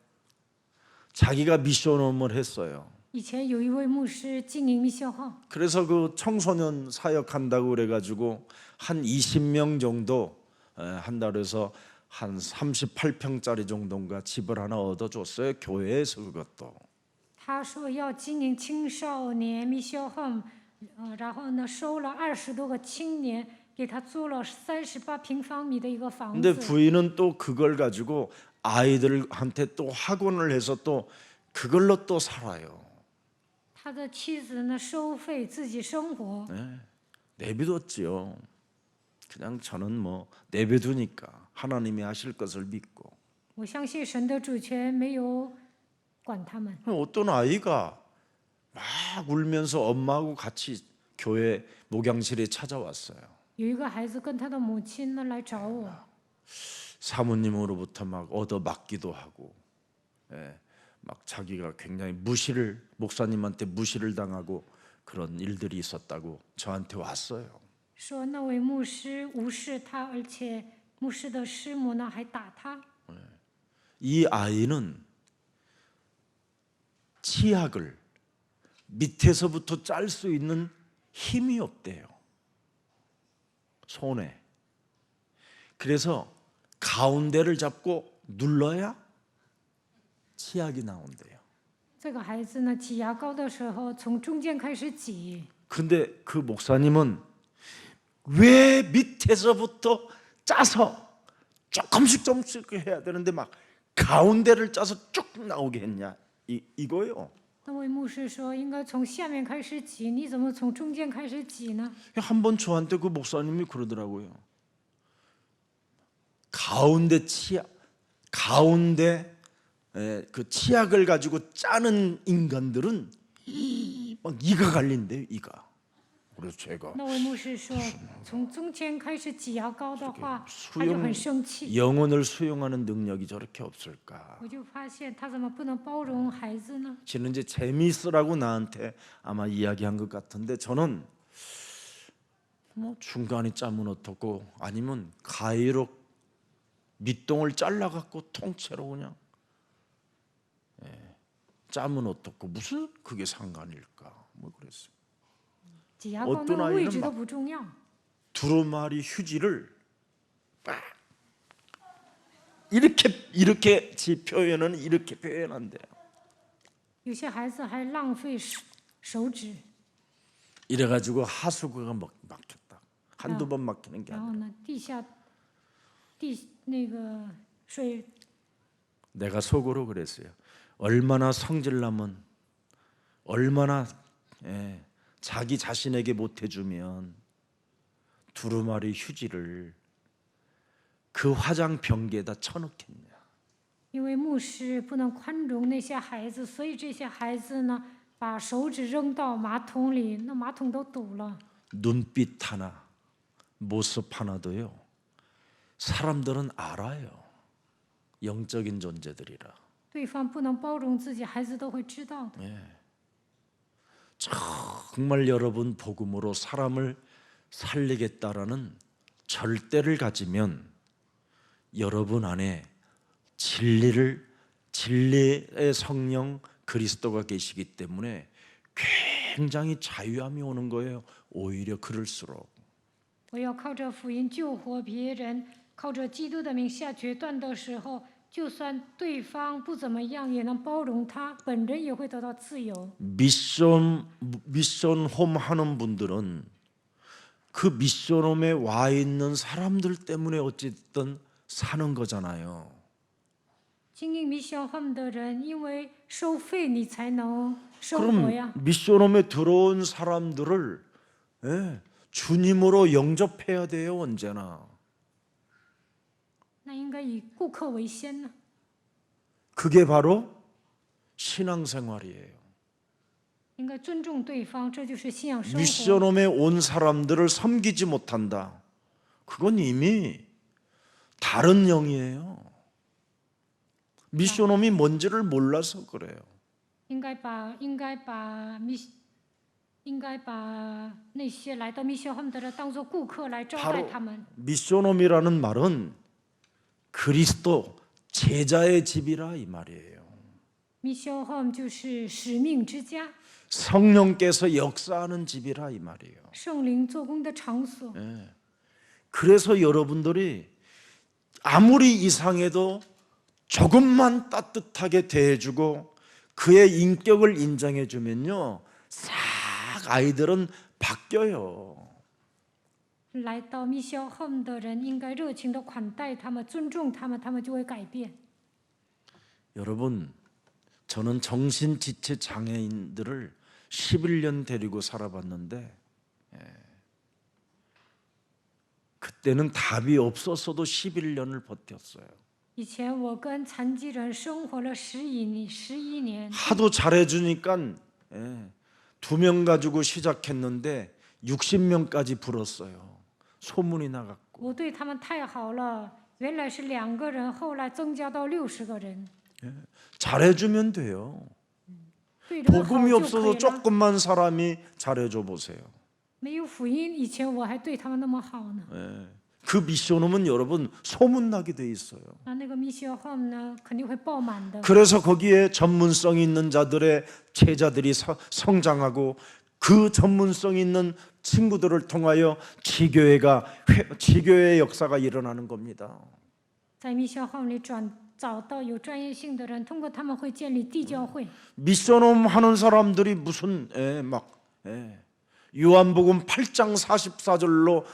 Speaker 1: 자기가 미션홈을 했어요.
Speaker 2: 以前有一位牧师经营mission home，
Speaker 1: 그래서 그 청소년 사역한다고 그래가지고 한 20명 정도 한다 그래서 한 38평짜리 정도인가 집을 하나 얻어줬어요. 교회에서 그것도.
Speaker 2: 他说要经营青少年 mission home，然后呢收了20多个青年，给他租了38平方米的一个房
Speaker 1: 근데
Speaker 2: 子。
Speaker 1: 부인은 또 그걸 가지고 아이들한테 또 학원을 해서 또 그걸로 또 살아요.
Speaker 2: 他的妻子呢收费自己生活，
Speaker 1: 내비뒀지요. 그냥 저는 뭐 내비두니까 하나님이 하실 것을 믿고.
Speaker 2: 我相信神的主权，没有管他们。
Speaker 1: 어떤 아이가 막 울면서 엄마하고 같이 교회 목양실에 찾아왔어요.
Speaker 2: 有一个孩子跟他的母亲呢来找我，
Speaker 1: 사모님으로부터 막 얻어맞기도 하고, 막 자기가 굉장히 목사님한테 무시를 당하고 그런 일들이 있었다고 저한테 왔어요.
Speaker 2: 说那位牧师无视他，而且牧师的师母呢还打他。
Speaker 1: 이 아이는 치약을 밑에서부터 짤 수 있는 힘이 없대요. 손에. 그래서 가운데를 잡고 눌러야 치약이 나온대요.
Speaker 2: 这个孩子呢挤牙膏的时候，从中间开始挤。
Speaker 1: 근데 그 목사님은 왜 밑에서부터 짜서 조금씩 조금씩 해야 되는데 막 가운데를 짜서 쭉 나오게 했냐 이거요.
Speaker 2: 那位牧师说应该从下面开始挤，你怎么从中间开始挤呢？
Speaker 1: 한번 저한테 그 목사님이 그러더라고요. 가운데 치약, 가운데 그 치약을 가지고 짜는 인간들은 막 이가 갈린대요, 이가. 그래서 제가
Speaker 2: 那位牧师说，从中间开始挤牙膏的话，他就
Speaker 1: 수용
Speaker 2: 很生气。
Speaker 1: 영혼을 수용하는 능력이 저렇게 없을까?
Speaker 2: 我就发现他怎么不能包容孩子呢？
Speaker 1: 지는 이제 재미있으라고 나한테 아마 이야기한 것 같은데 저는 뭐 중간에 짜면 어떻고 아니면 가위로 밑동을 잘라갖고 통째로 그냥 짜면 어떻고 무슨 그게 상관일까? 뭐 그랬어요.
Speaker 2: 挤牙膏那个位置都不重要。
Speaker 1: 두루마리 휴지를 빡 이렇게 지 표현은 이렇게 표현한대요.
Speaker 2: 有些孩子还浪费手指，
Speaker 1: 이래가지고 하수구가 막혔다. 한두 번 막히는 게
Speaker 2: 然
Speaker 1: 아니라
Speaker 2: 后呢，那个水
Speaker 1: 내가 속으로 그랬어요. 얼마나 성질나면 얼마나 자기 자신에게 못해주면 두루마리 휴지를 그 화장 변기에다 쳐넣겠냐.
Speaker 2: 因为牧师不能宽容那些孩子，所以这些孩子呢，把手指扔到马桶里，那马桶都堵了。
Speaker 1: 눈빛 하나, 모습 하나도요. 사람들은 알아요. 영적인 존재들이라.
Speaker 2: 对方不能包容自己，孩子都会知道的。
Speaker 1: 정말 여러분 복음으로 사람을 살리겠다라는 절대를 가지면 여러분 안에 진리의 성령 그리스도가 계시기 때문에 굉장히 자유함이 오는 거예요. 오히려 그럴수록
Speaker 2: 我要靠着福音救活别人，靠着基督的名下决断的时候，就算对方不怎么样，也能包容他，本人也会得到自由。
Speaker 1: 미션 홈 하는 분들은 그 미션홈에 와 있는 사람들 때문에 어쨌든 사는 거잖아요.
Speaker 2: 经营 mission home 的人，因为收费你才能生活
Speaker 1: 그럼
Speaker 2: 呀。
Speaker 1: 미션홈에 들어온 사람들을 주님으로 영접해야 돼요. 언제나.
Speaker 2: 那应该以顾客为先呢。
Speaker 1: 그게 바로 신앙생활이에요.
Speaker 2: 应该尊重对方，这就是信仰生活。
Speaker 1: 미션홈에 온 사람들을 섬기지 못한다. 그건 이미 다른 영이에요. 미션홈이 뭔지를 몰라서 그래요.
Speaker 2: 应该把那些来到 mission home 的人当做顾客来招待
Speaker 1: 바로
Speaker 2: 他们。
Speaker 1: 미션홈이라는 말은 그리스도 제자의 집이라 이 말이에요.
Speaker 2: mission home 就是使命之家，
Speaker 1: 성령께서 역사하는 집이라 이 말이에요.
Speaker 2: 圣灵做工的场所。
Speaker 1: 그래서 여러분들이 아무리 이상해도 조금만 따뜻하게 대해주고 그의 인격을 인정해주면요, 싹 아이들은 바뀌어요.
Speaker 2: 来到密消 home 的人应该热情的款待他们，尊重他们，他们就会改变。
Speaker 1: 여러분, 저는 정신지체 장애인들을 11년 데리고 살아봤는데, 그때는 답이 없었어도 11년을 버텼어요.
Speaker 2: 以前我跟残疾人生活了11年，
Speaker 1: 하도 잘해주니까 2명 가지고 시작했는데 60명까지 불었어요. 소문이 나갔고.
Speaker 2: 我对他们太好了，原来是2个人，后来增加到60个人。
Speaker 1: 잘해주면 돼요.
Speaker 2: 对人好
Speaker 1: 복음이
Speaker 2: 就可
Speaker 1: 없어도
Speaker 2: 以了。
Speaker 1: 조금만 사람이 잘해줘 보세요.
Speaker 2: 没有福音以前，我还对他们那么好呢。
Speaker 1: 그 미션홈은 여러분 소문나게 돼 있어요.
Speaker 2: 那个密消 home 呢，肯定会爆满的。
Speaker 1: 그래서 거기에 전문성 있는 자들의 제자들이 성장하고 그 전문성 있는 친구들을 통하여 지교회의 역사가 일어나는 겁니다.
Speaker 2: 在密消 home 里找到有专业性的人，通过他们会建立地教会。
Speaker 1: 미션홈 하는 사람들이 무슨 요한복음 8장 44절로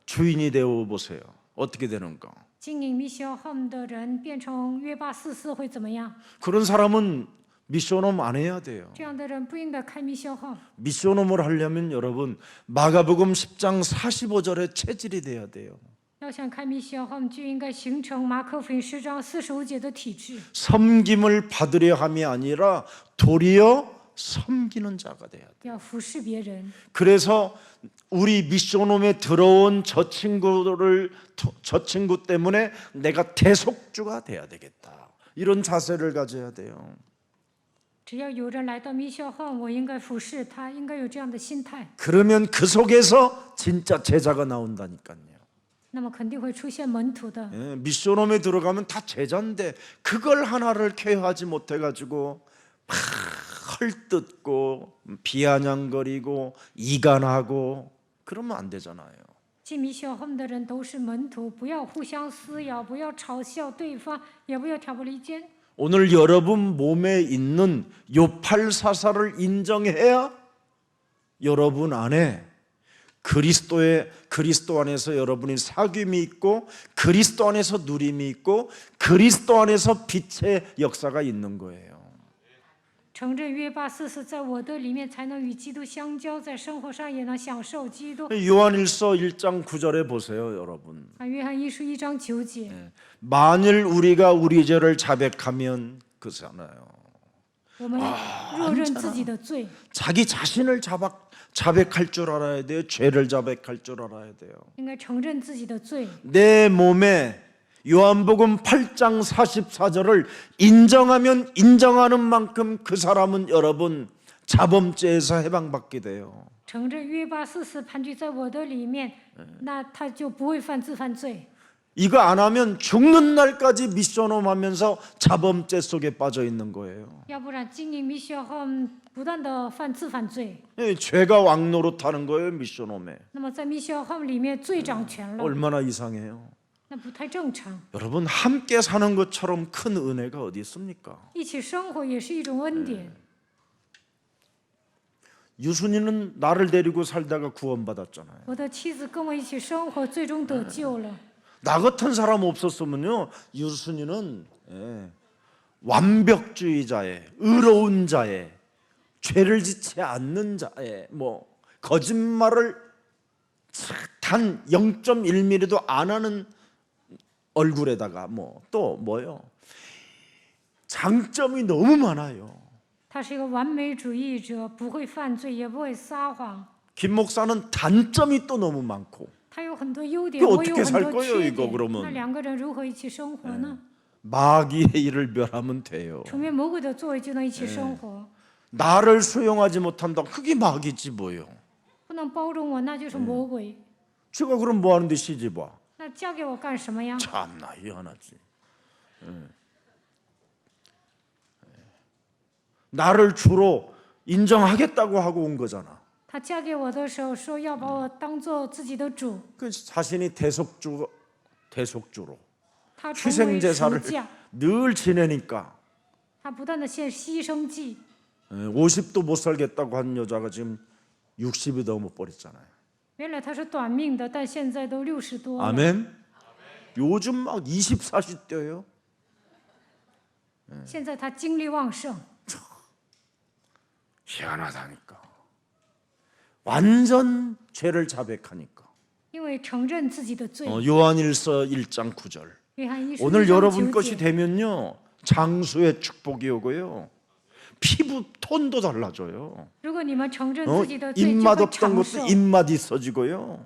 Speaker 1: 주인이 되어 보세요. 어떻게 되는가?
Speaker 2: 经营密消 home 的人变成约巴44会怎么样？
Speaker 1: 그런 사람은 미션홈 안 해야 돼요.
Speaker 2: 这样的人不应该开密消 home。
Speaker 1: 미션홈을 하려면 여러분 마가복음 10장 45절에 체질이 돼야 돼요.
Speaker 2: 要想开密消 home， 就应该形成马可福音10章45节的体质。
Speaker 1: 섬김을 받으려 함이 아니라 도리어 섬기는 자가 돼야 돼요.
Speaker 2: 要服侍别人。
Speaker 1: 그래서 우리 미션홈에 들어온 저 친구 때문에 내가 대속주가 돼야 되겠다. 이런 자세를 가져야 돼요.
Speaker 2: 只要有人来到密消 home， 我应该服侍他，应该有这样的心态，
Speaker 1: 그러면 그 속에서 진짜 제자가 나온다니까요.
Speaker 2: 那么肯定会出现门徒的。
Speaker 1: 미션홈에 들어가면 다 제자인데 그걸 하나를 케어하지 못해가지고 막 헐뜯고 비아냥거리고 이간하고 그러면 안 되잖아요.
Speaker 2: 进密消 home 的人都是门徒，不要互相撕咬，不要嘲笑对方，也不要挑拨离间。
Speaker 1: 오늘 여러분 몸에 있는 요팔사사를 인정해야 여러분 안에 그리스도 안에서 여러분이 사귐이 있고 그리스도 안에서 누림이 있고 그리스도 안에서 빛의 역사가 있는 거예요.
Speaker 2: 承认约巴44在我的里面，才能与基督相交，在生活上也能享受基督。
Speaker 1: 요한일서 1장 9절에 보세요, 여러분.
Speaker 2: 约翰一书1章9节，
Speaker 1: 만일 우리가 우리 죄를 자백하면 그잖아요.
Speaker 2: 我们若认自己的罪，
Speaker 1: 자기 자신을 자백할 줄 알아야 돼요. 죄를 자백할 줄 알아야 돼요.
Speaker 2: 应该承认自己的罪。
Speaker 1: 내 몸에 요한복음 8장 44절을 인정하면 인정하는 만큼 그 사람은 여러분 자범죄에서 해방받게 돼요.
Speaker 2: 承认约巴44盘踞在我的里面，那他就不会犯自犯罪。
Speaker 1: 이거 안 하면 죽는 날까지 미션홈 하면서 자범죄 속에 빠져 있는 거예요.
Speaker 2: 要不然经营密消 home 不断的犯自犯罪，
Speaker 1: 죄가 왕노릇하는 거예요, 미션홈에.
Speaker 2: 那么在密消 home 里面罪掌权了，
Speaker 1: 얼마나 이상해요.
Speaker 2: 那不太正常。
Speaker 1: 여러분 함께 사는 것처럼 큰 은혜가 어디 있습니까?
Speaker 2: 一起生活也是一种恩典。
Speaker 1: 유순이는 나를 데리고 살다가 구원받았잖아요.
Speaker 2: 我的妻子跟我一起生活，最终得救了。
Speaker 1: 나 같은 사람 없었으면요, 유순이는 완벽주의자의, 의로운 자의, 죄를 짓지 않는 자의, 거짓말을 단 0.1mm도 안 하는 얼굴에다가 또 뭐요? 장점이 너무 많아요.
Speaker 2: 他是一个完美主义者，不会犯罪，也不会撒谎。
Speaker 1: 김 목사는 단점이 또 너무 많고.
Speaker 2: 他有很多优点，
Speaker 1: 그
Speaker 2: 我
Speaker 1: 어떻게
Speaker 2: 有
Speaker 1: 살
Speaker 2: 很多
Speaker 1: 거예요,
Speaker 2: 缺
Speaker 1: 이거
Speaker 2: 点。
Speaker 1: 그러면?
Speaker 2: 那2个人如何一起生活呢？
Speaker 1: 마귀의 일을 멸하면 돼요.
Speaker 2: 除灭魔鬼的作为，就能一起生活。
Speaker 1: 나를 수용하지 못한다. 그게 마귀지 뭐요.
Speaker 2: 不能包容我，那就是魔鬼。
Speaker 1: 제가 그럼 뭐 하는데 시집 와?
Speaker 2: 那嫁给我干什么呀？
Speaker 1: 참나 희한하지. 나를 주로 인정하겠다고 하고 온 거잖아.
Speaker 2: 他嫁给我的时候说要把我当做自己的主，
Speaker 1: 그 자신이 대속주로
Speaker 2: 他成为赎
Speaker 1: 희생제사를
Speaker 2: 价，
Speaker 1: 늘 지내니까
Speaker 2: 他不断的献牺牲祭。
Speaker 1: 50도 못 살겠다고 한 여자가 지금 60이 넘어 버렸잖아요.
Speaker 2: 原来他是短命的，但现在都60多了。
Speaker 1: 아멘. 요즘 막 20, 40 뛰어요.
Speaker 2: 现在他精力旺盛，
Speaker 1: 희한하다니까. 완전 죄를 자백하니까.
Speaker 2: 因为承认自己的罪。
Speaker 1: 요한일서 1장 9절.
Speaker 2: 约翰一书
Speaker 1: 오늘
Speaker 2: 1章
Speaker 1: 여러분
Speaker 2: 9
Speaker 1: 것이
Speaker 2: 节。
Speaker 1: 되면요, 장수의 축복이 오고요, 피부 톤도 달라져요.
Speaker 2: 如果你们承认自己的罪，就
Speaker 1: 입맛
Speaker 2: 会
Speaker 1: 없던
Speaker 2: 长
Speaker 1: 것도
Speaker 2: 寿。
Speaker 1: 입맛 있어지고요.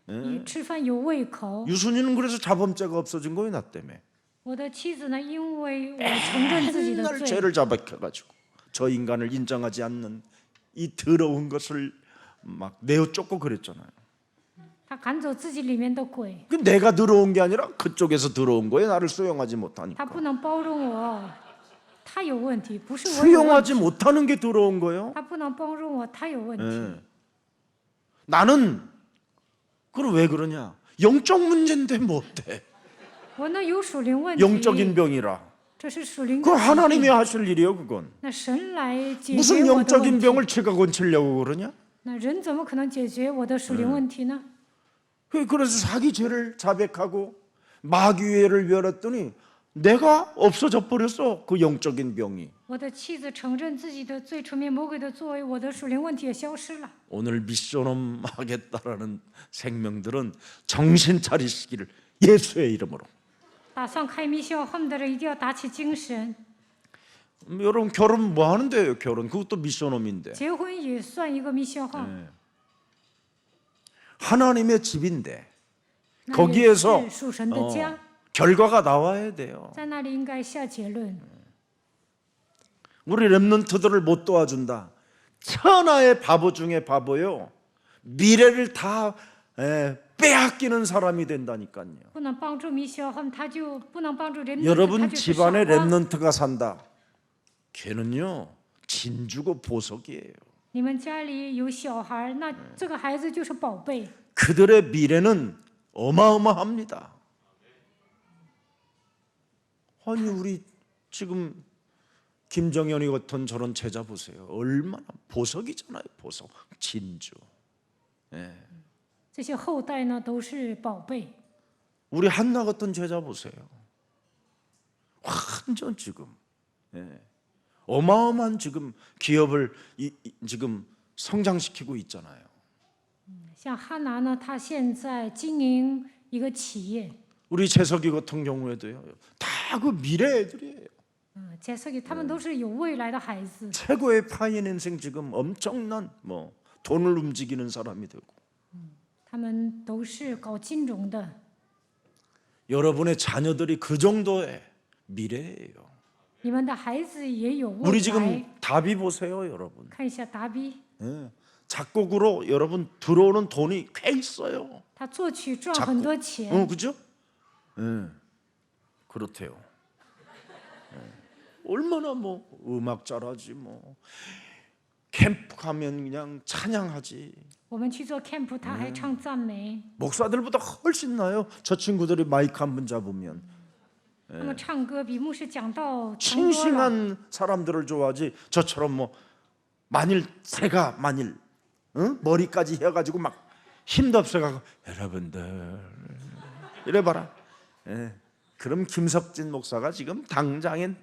Speaker 2: 你吃饭有胃口。
Speaker 1: 유순이는 그래서 자범죄가 없어진 거예요, 나 때문에.
Speaker 2: 我的妻子呢，因为我承认自己的
Speaker 1: 맨날
Speaker 2: 罪，
Speaker 1: 죄를 자백해가지고 저 인간을 인정하지 않는 이 더러운 것을 막 내어 쫓고 그랬잖아요.
Speaker 2: 他赶走自己里面的鬼，
Speaker 1: 그 내가 들어온 게 아니라 그쪽에서 들어온 거예요. 나를 수용하지
Speaker 2: 他
Speaker 1: 못하니까.
Speaker 2: 不能包容我，他有问题，不是我有问题。
Speaker 1: 수용하지 못하는 게 들어온 거예요.
Speaker 2: 他不能包容我，他有问题。
Speaker 1: 예. 나는 그럼 왜 그러냐? 영적 문제인데 뭐 어때?
Speaker 2: 我呢有属灵问
Speaker 1: 영적인
Speaker 2: 题，
Speaker 1: 병이라.
Speaker 2: 这是属灵
Speaker 1: 그
Speaker 2: 的疾
Speaker 1: 하나님이
Speaker 2: 病。
Speaker 1: 하실 일이요, 그건.
Speaker 2: 那神来解决
Speaker 1: 무슨
Speaker 2: 我的问
Speaker 1: 영적인
Speaker 2: 题。
Speaker 1: 병을 지가 고치려고 그러냐?
Speaker 2: 那人怎么可能解决我的属灵问题呢？
Speaker 1: 그래서 자기 죄를 자백하고 마귀를 멸했더니 내가 없어져 버렸어. 그 영적인 병이.
Speaker 2: 我的妻子承认自己的罪，除灭魔鬼的作为，我的属灵问题也消失了。
Speaker 1: 오늘 미션홈 하겠다라는 생명들은 정신 차리시기를 예수의 이름으로.
Speaker 2: 打算开密校 home 的人一定要打起精神，
Speaker 1: 여러분 결혼 뭐 하는데요? 결혼 그것도 미션홈인데.
Speaker 2: 结婚也算一个密校 home，
Speaker 1: 하나님의 집인데
Speaker 2: 那也
Speaker 1: 거기에서
Speaker 2: 是属神的家，
Speaker 1: 결과가 나와야 돼요.
Speaker 2: 在那里应该下结论。
Speaker 1: 우리 렘넌트들을 못 도와준다. 천하의 바보 중에 바보요. 미래를 다 빼앗기는 사람이 된다니까요.
Speaker 2: 不能帮助密校 home， 他就不能帮助人，他
Speaker 1: 여러분
Speaker 2: 就是
Speaker 1: 집안에
Speaker 2: 傻瓜。
Speaker 1: 렘넌트가 산다. 걔는요 진주고 보석이에요.
Speaker 2: 你们家里有小孩，那这个孩子就是宝贝，
Speaker 1: 그들의 미래는 어마어마합니다. 아니 우리 지금 김정현이 같은 저런 제자 보세요. 얼마나 보석이잖아요. 보석, 진주.
Speaker 2: 这些后代呢都是宝贝。
Speaker 1: 우리 한나 같은 제자 보세요. 완전 지금 어마어마한 지금 기업을 지금 성장시키고 있잖아요.
Speaker 2: 像汉娜呢，她现在经营一个企业，
Speaker 1: 우리 재석이 같은 경우에도요. 다 그 미래 애들이에요.
Speaker 2: 杰瑟给他们都是有未来的孩子。
Speaker 1: 최고의 파이낸싱 지금 엄청난 뭐 돈을 움직이는 사람이 되고
Speaker 2: 他们都是搞金融的，
Speaker 1: 여러분의 자녀들이 그 정도의 미래예요.
Speaker 2: 你们的孩子也有未
Speaker 1: 우리
Speaker 2: 来。
Speaker 1: 지금 답이 보세요, 여러분.
Speaker 2: 看一下达比，
Speaker 1: 작곡으로 여러분 들어오는 돈이 꽤 있어요.
Speaker 2: 他作曲赚很多钱，
Speaker 1: 그죠? 그렇대요. 얼마나 뭐 음악 잘하지 뭐 캠프 가면 그냥 찬양하지.
Speaker 2: 我们去做 camp， 他还唱赞美，
Speaker 1: 목사들보다 훨씬 나요. 저 친구들이 마이크 한 번 잡으면
Speaker 2: 他们唱歌比牧师讲道强多了。
Speaker 1: 싱싱한 사람들을 좋아하지. 저처럼 뭐 만일 새가 만일 머리까지 해가지고 막 힘도 없어가고 여러분들 이래봐라. 그럼 김석진 목사가 지금 당장엔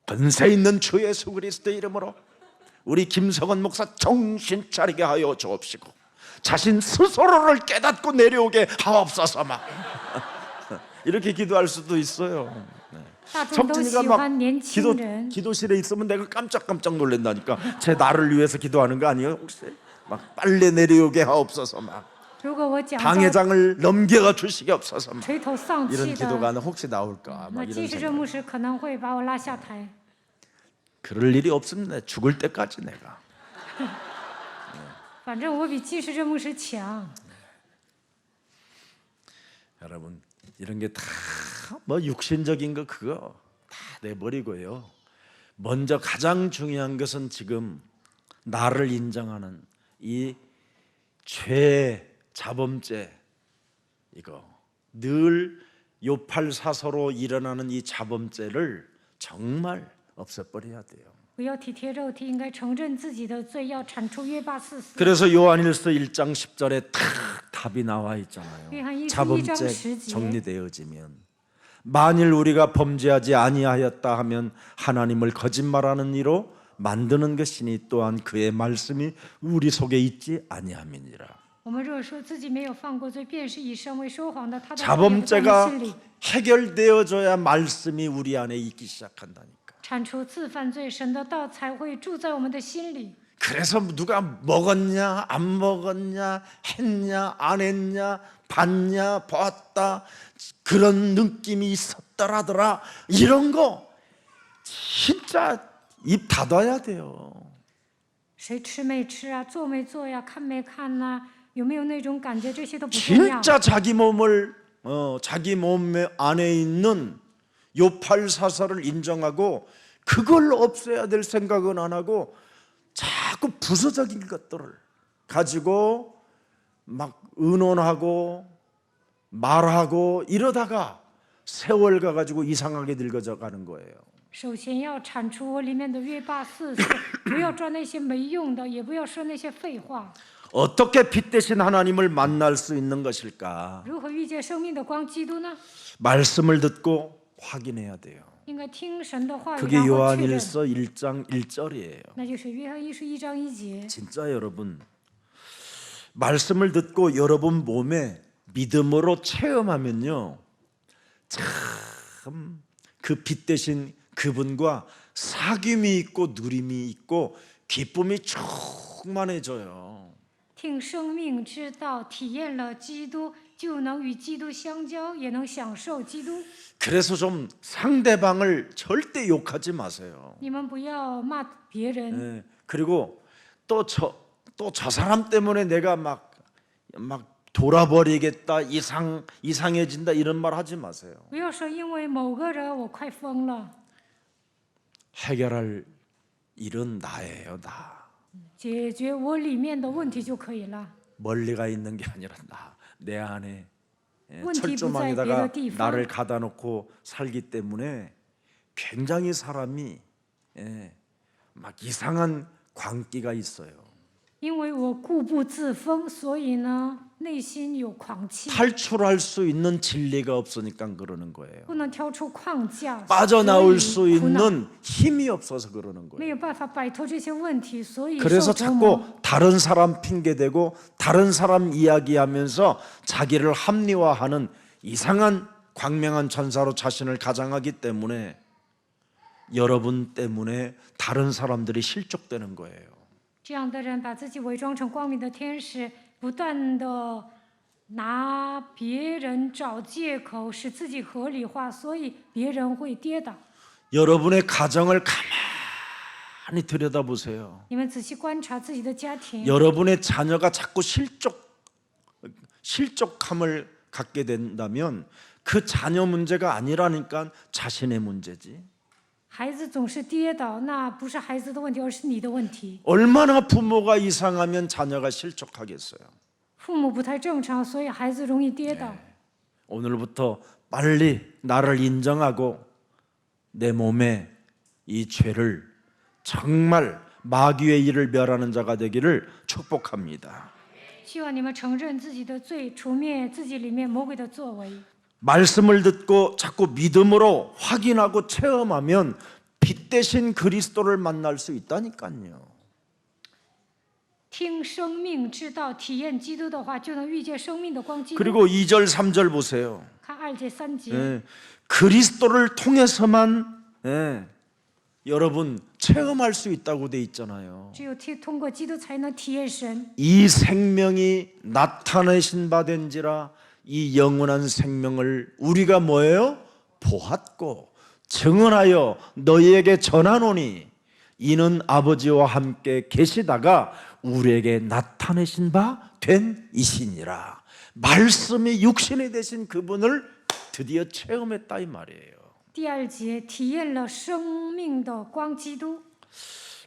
Speaker 1: 권세 있는 주 예수 그리스도 이름으로 우리 김석원 목사 정신 차리게 하여 주옵시고 자신 스스로를 깨닫고 내려오게 하옵소서 막 이렇게 기도할 수도 있어요.
Speaker 2: 大众都喜
Speaker 1: 석진이가 막
Speaker 2: 欢年轻人，
Speaker 1: 기도실에 있으면 내가 깜짝깜짝 놀란다니까. 제 나를 위해서 기도하는 거 아니에요 혹시? 막 빨래 내려오게 하옵소서 막
Speaker 2: 如果我讲到
Speaker 1: 당회장을 넘겨가 주시게 없어서 막
Speaker 2: 垂头丧
Speaker 1: 이런
Speaker 2: 气
Speaker 1: 기도가
Speaker 2: 的，
Speaker 1: 혹시 나올까
Speaker 2: 那
Speaker 1: 막
Speaker 2: 金
Speaker 1: 이런
Speaker 2: 世正
Speaker 1: 생각.
Speaker 2: 牧师可能会把我拉下台。
Speaker 1: 그럴 일이 없습니다. 죽을 때까지 내가.
Speaker 2: 反正我比金世正牧师强。
Speaker 1: 여러분 이런 게 다 뭐 육신적인 거 그거 다 내버리고요. 먼저 가장 중요한 것은 지금 나를 인정하는 이 죄, 자범죄 이거 늘 요팔사서로 일어나는 이 자범죄를 정말 없애버려야 돼요.
Speaker 2: 不要体贴肉体，应该承认自己的罪，要铲除约巴四死。
Speaker 1: 그래서 요한일서 1장 10절에 탁 답이 나와 있잖아요.
Speaker 2: 요한 1장
Speaker 1: 자범죄
Speaker 2: 10절.
Speaker 1: 정리되어지면 만일 우리가 범죄하지 아니하였다 하면 하나님을 거짓말하는 이로 만드는 것이니 또한 그의 말씀이 우리 속에 있지 아니함이니라.
Speaker 2: 我们若说自己没有犯过罪，便是以神为说谎的，他的话也不在我们
Speaker 1: 자범죄가
Speaker 2: 心里。
Speaker 1: 해결되어져야 말씀이 우리 안에 있기 시작한다니까.
Speaker 2: 铲除自犯罪，神的道才会住在我们的心里。
Speaker 1: 그래서 누가 먹었냐 안 먹었냐 했냐 안 했냐 봤냐 봤다 그런 느낌이 있었더라더라 이런 거 진짜 입 닫아야 돼요.
Speaker 2: 谁吃没吃啊，做没做呀，看没看呐、有没有那种感觉，这些都不重要。
Speaker 1: 진짜 자기 몸 안에 있는 요팔사설을 인정하고 그걸 없애야 될 생각은 안 하고 자꾸 부수적인 것들을 가지고 막 의논하고 말하고 이러다가 세월 가가지고 이상하게 늙어져 가는 거예요.
Speaker 2: 首先要铲除我里面的约巴四色，不要抓那些没用的，也不要说那些废话。
Speaker 1: 어떻게 빛 대신 하나님을 만날 수 있는 것일까?
Speaker 2: 如何遇见生命的光基督呢？
Speaker 1: 말씀을 듣고 확인해야 돼요.
Speaker 2: 应该听神的话语，
Speaker 1: 그게
Speaker 2: 然后确认。
Speaker 1: 요한일서 1장 1절이에요.
Speaker 2: 那就是约翰一书1章1节。
Speaker 1: 진짜 여러분 말씀을 듣고 여러분 몸에 믿음으로 체험하면요 참 그 빛 대신 그분과 사귐이 있고 누림이 있고 기쁨이 충만해져요.
Speaker 2: 听生命之道，体验了基督，就能与基督相交，也能享受基督。
Speaker 1: 그래서 좀 상대방을 절대 욕하지 마세요.
Speaker 2: 你们不要骂别人，
Speaker 1: 예, 그리고 또 저 사람 때문에 내가 막 돌아버리겠다 이상해진다 이런 말 하지 마세요.
Speaker 2: 不要说因为某个人我快疯了。
Speaker 1: 해결할 일은 나예요, 나.
Speaker 2: 解决我里面的问题就可以了。
Speaker 1: 멀리가 있는 게 아니라 내 안에
Speaker 2: 원티
Speaker 1: 철조망에다가
Speaker 2: 부자의 비더
Speaker 1: 나를 가다 놓고 살기 때문에 굉장히 사람이 막 이상한 광기가 있어요.
Speaker 2: 因为我固步自封，所以呢，内心有狂气，
Speaker 1: 탈출할 수 있는 진리가 없으니까 그러는 거예요.
Speaker 2: 不能跳出框架，
Speaker 1: 빠져나올 수
Speaker 2: 所以苦恼，
Speaker 1: 있는 힘이 없어서 그러는
Speaker 2: 没
Speaker 1: 거예요.
Speaker 2: 有办法摆脱这些问题，所以受
Speaker 1: 그래서
Speaker 2: 折磨。
Speaker 1: 자꾸 다른 사람 핑계대고 다른 사람 이야기하면서 자기를 합리화하는 이상한 광명한 천사로 자신을 가장하기 때문에 여러분 때문에 다른 사람들이 실족되는 거예요.
Speaker 2: 这样的人把自己伪装成光明的天使，不断的拿别人找借口，使自己合理化，所以别人会跌倒。
Speaker 1: 여러분의 가정을 가만히 들여다보세요.
Speaker 2: 你们仔细观察自己的家庭，
Speaker 1: 여러분의 자녀가 자꾸 실족함을 갖게 된다면 그 자녀 문제가 아니라니까 자신의 문제지.
Speaker 2: 孩子总是跌倒，那不是孩子的问题，而是你的问题。
Speaker 1: 얼마나 부모가 이상하면 자녀가 실족하겠어요.
Speaker 2: 父母不太正常，所以孩子容易跌倒。
Speaker 1: 오늘부터 빨리 나를 인정하고 내 몸에 이 죄를 정말 마귀의 일을 멸하는 자가 되기를 축복합니다.
Speaker 2: 希望你们承认自己的罪，除灭自己里面魔鬼的作为。
Speaker 1: 말씀을 듣고 자꾸 믿음으로 확인하고 체험하면 빛 대신 그리스도를 만날 수 있다니까요.
Speaker 2: 听生命之道，体验基督的话，就能遇见生命的光基督。
Speaker 1: 그리고 2절 3절 보세요.
Speaker 2: 看2节3节，
Speaker 1: 그리스도를 통해서만 여러분 체험할 수 있다고 돼 있잖아요.
Speaker 2: 只有通过基督才能体验神。
Speaker 1: 이 생명이 나타내신 바 된지라 이 영원한 생명을 우리가 뭐예요? 보았고 증언하여 너희에게 전하노니 이는 아버지와 함께 계시다가 우리에게 나타내신 바 된 이시니라. 말씀이 육신이 되신 그분을 드디어 체험했다 이 말이에요.
Speaker 2: 第2节体验了生命的光基督。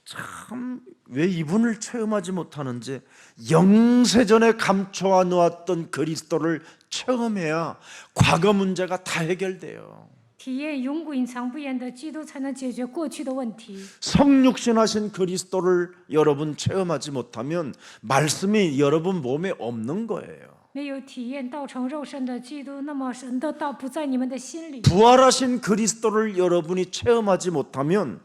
Speaker 1: 참 왜 이분을 체험하지 못하는지 영세전에 감춰 놓았던 그리스도를 체험해야 과거 문제가 다 해결돼요.
Speaker 2: 体验永古隐藏不言的基督，才能解决过去的问题。
Speaker 1: 성육신하신 그리스도를 여러분 체험하지 못하면 말씀이 여러분 몸에 없는 거예요.
Speaker 2: 没有体验道成肉身的基督，那么神的道不在你们的心里。
Speaker 1: 부활하신 그리스도를 여러분이 체험하지 못하면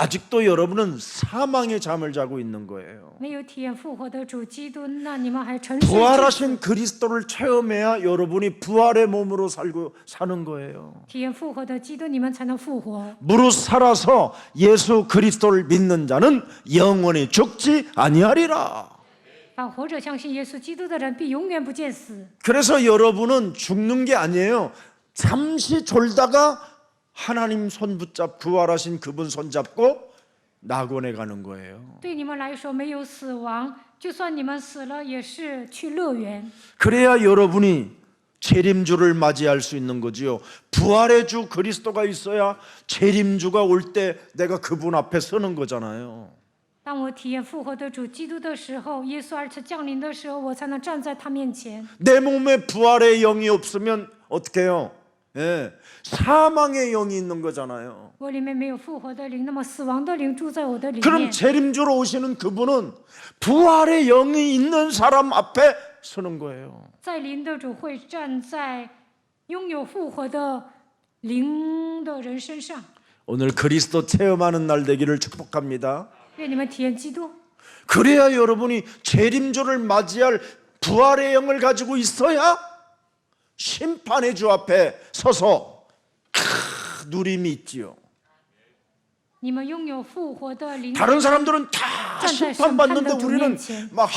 Speaker 1: 아직도 여러분은 사망의 잠을 자고 있는 거예요.
Speaker 2: 没有体验复活的主基督，那你们还沉睡之
Speaker 1: 부활하신 그리스도를 체험해야 여러분이 부활의 몸으로 사는 거예요.
Speaker 2: 体验复活的基督，你们才能复活。
Speaker 1: 무릇 살아서 예수 그리스도를 믿는 자는 영원히 죽지 아니하리라.
Speaker 2: 把活着相信耶稣基督的人，必永远不见死。
Speaker 1: 그래서 여러분은 죽는 게 아니에요. 잠시 졸다가 하나님 손 붙잡 부활하신 그분 손 잡고 낙원에 가는 거예요.
Speaker 2: 对你们来说，没有死亡，就算你们死了，也是去乐园。
Speaker 1: 그래야 여러분이 재림주를 맞이할 수 있는 거지요. 부활의 주 그리스도가 있어야 재림주가 올 때 내가 그분 앞에 서는 거잖아요.
Speaker 2: 当我体验复活的主基督的时候，耶稣二次降临的时候，我才能站在他面前。
Speaker 1: 내 몸에 부활의 영이 없으면 어떻게 해요? 예, 사망의 영이 있는 거잖아요.
Speaker 2: 我里面没有复活的灵，那么死亡的灵住在我的里
Speaker 1: 그럼
Speaker 2: 面。
Speaker 1: 재림주로 오시는 그분은 부활의 영이 있는 사람 앞에 서는 거예요.
Speaker 2: 在临的主会站在拥有复活的灵的人身上。
Speaker 1: 오늘 그리스도 체험하는 날 되기를 축복합니다.
Speaker 2: 愿你们体验基督，
Speaker 1: 그래야 여러분이 재림주를 맞이할 부활의 영을 가지고 있어야 심판의 주 앞에 서서 누림이 있지요.
Speaker 2: 你们拥有复活的灵。
Speaker 1: 다른 사람들은 다 심판받는데 우리는 막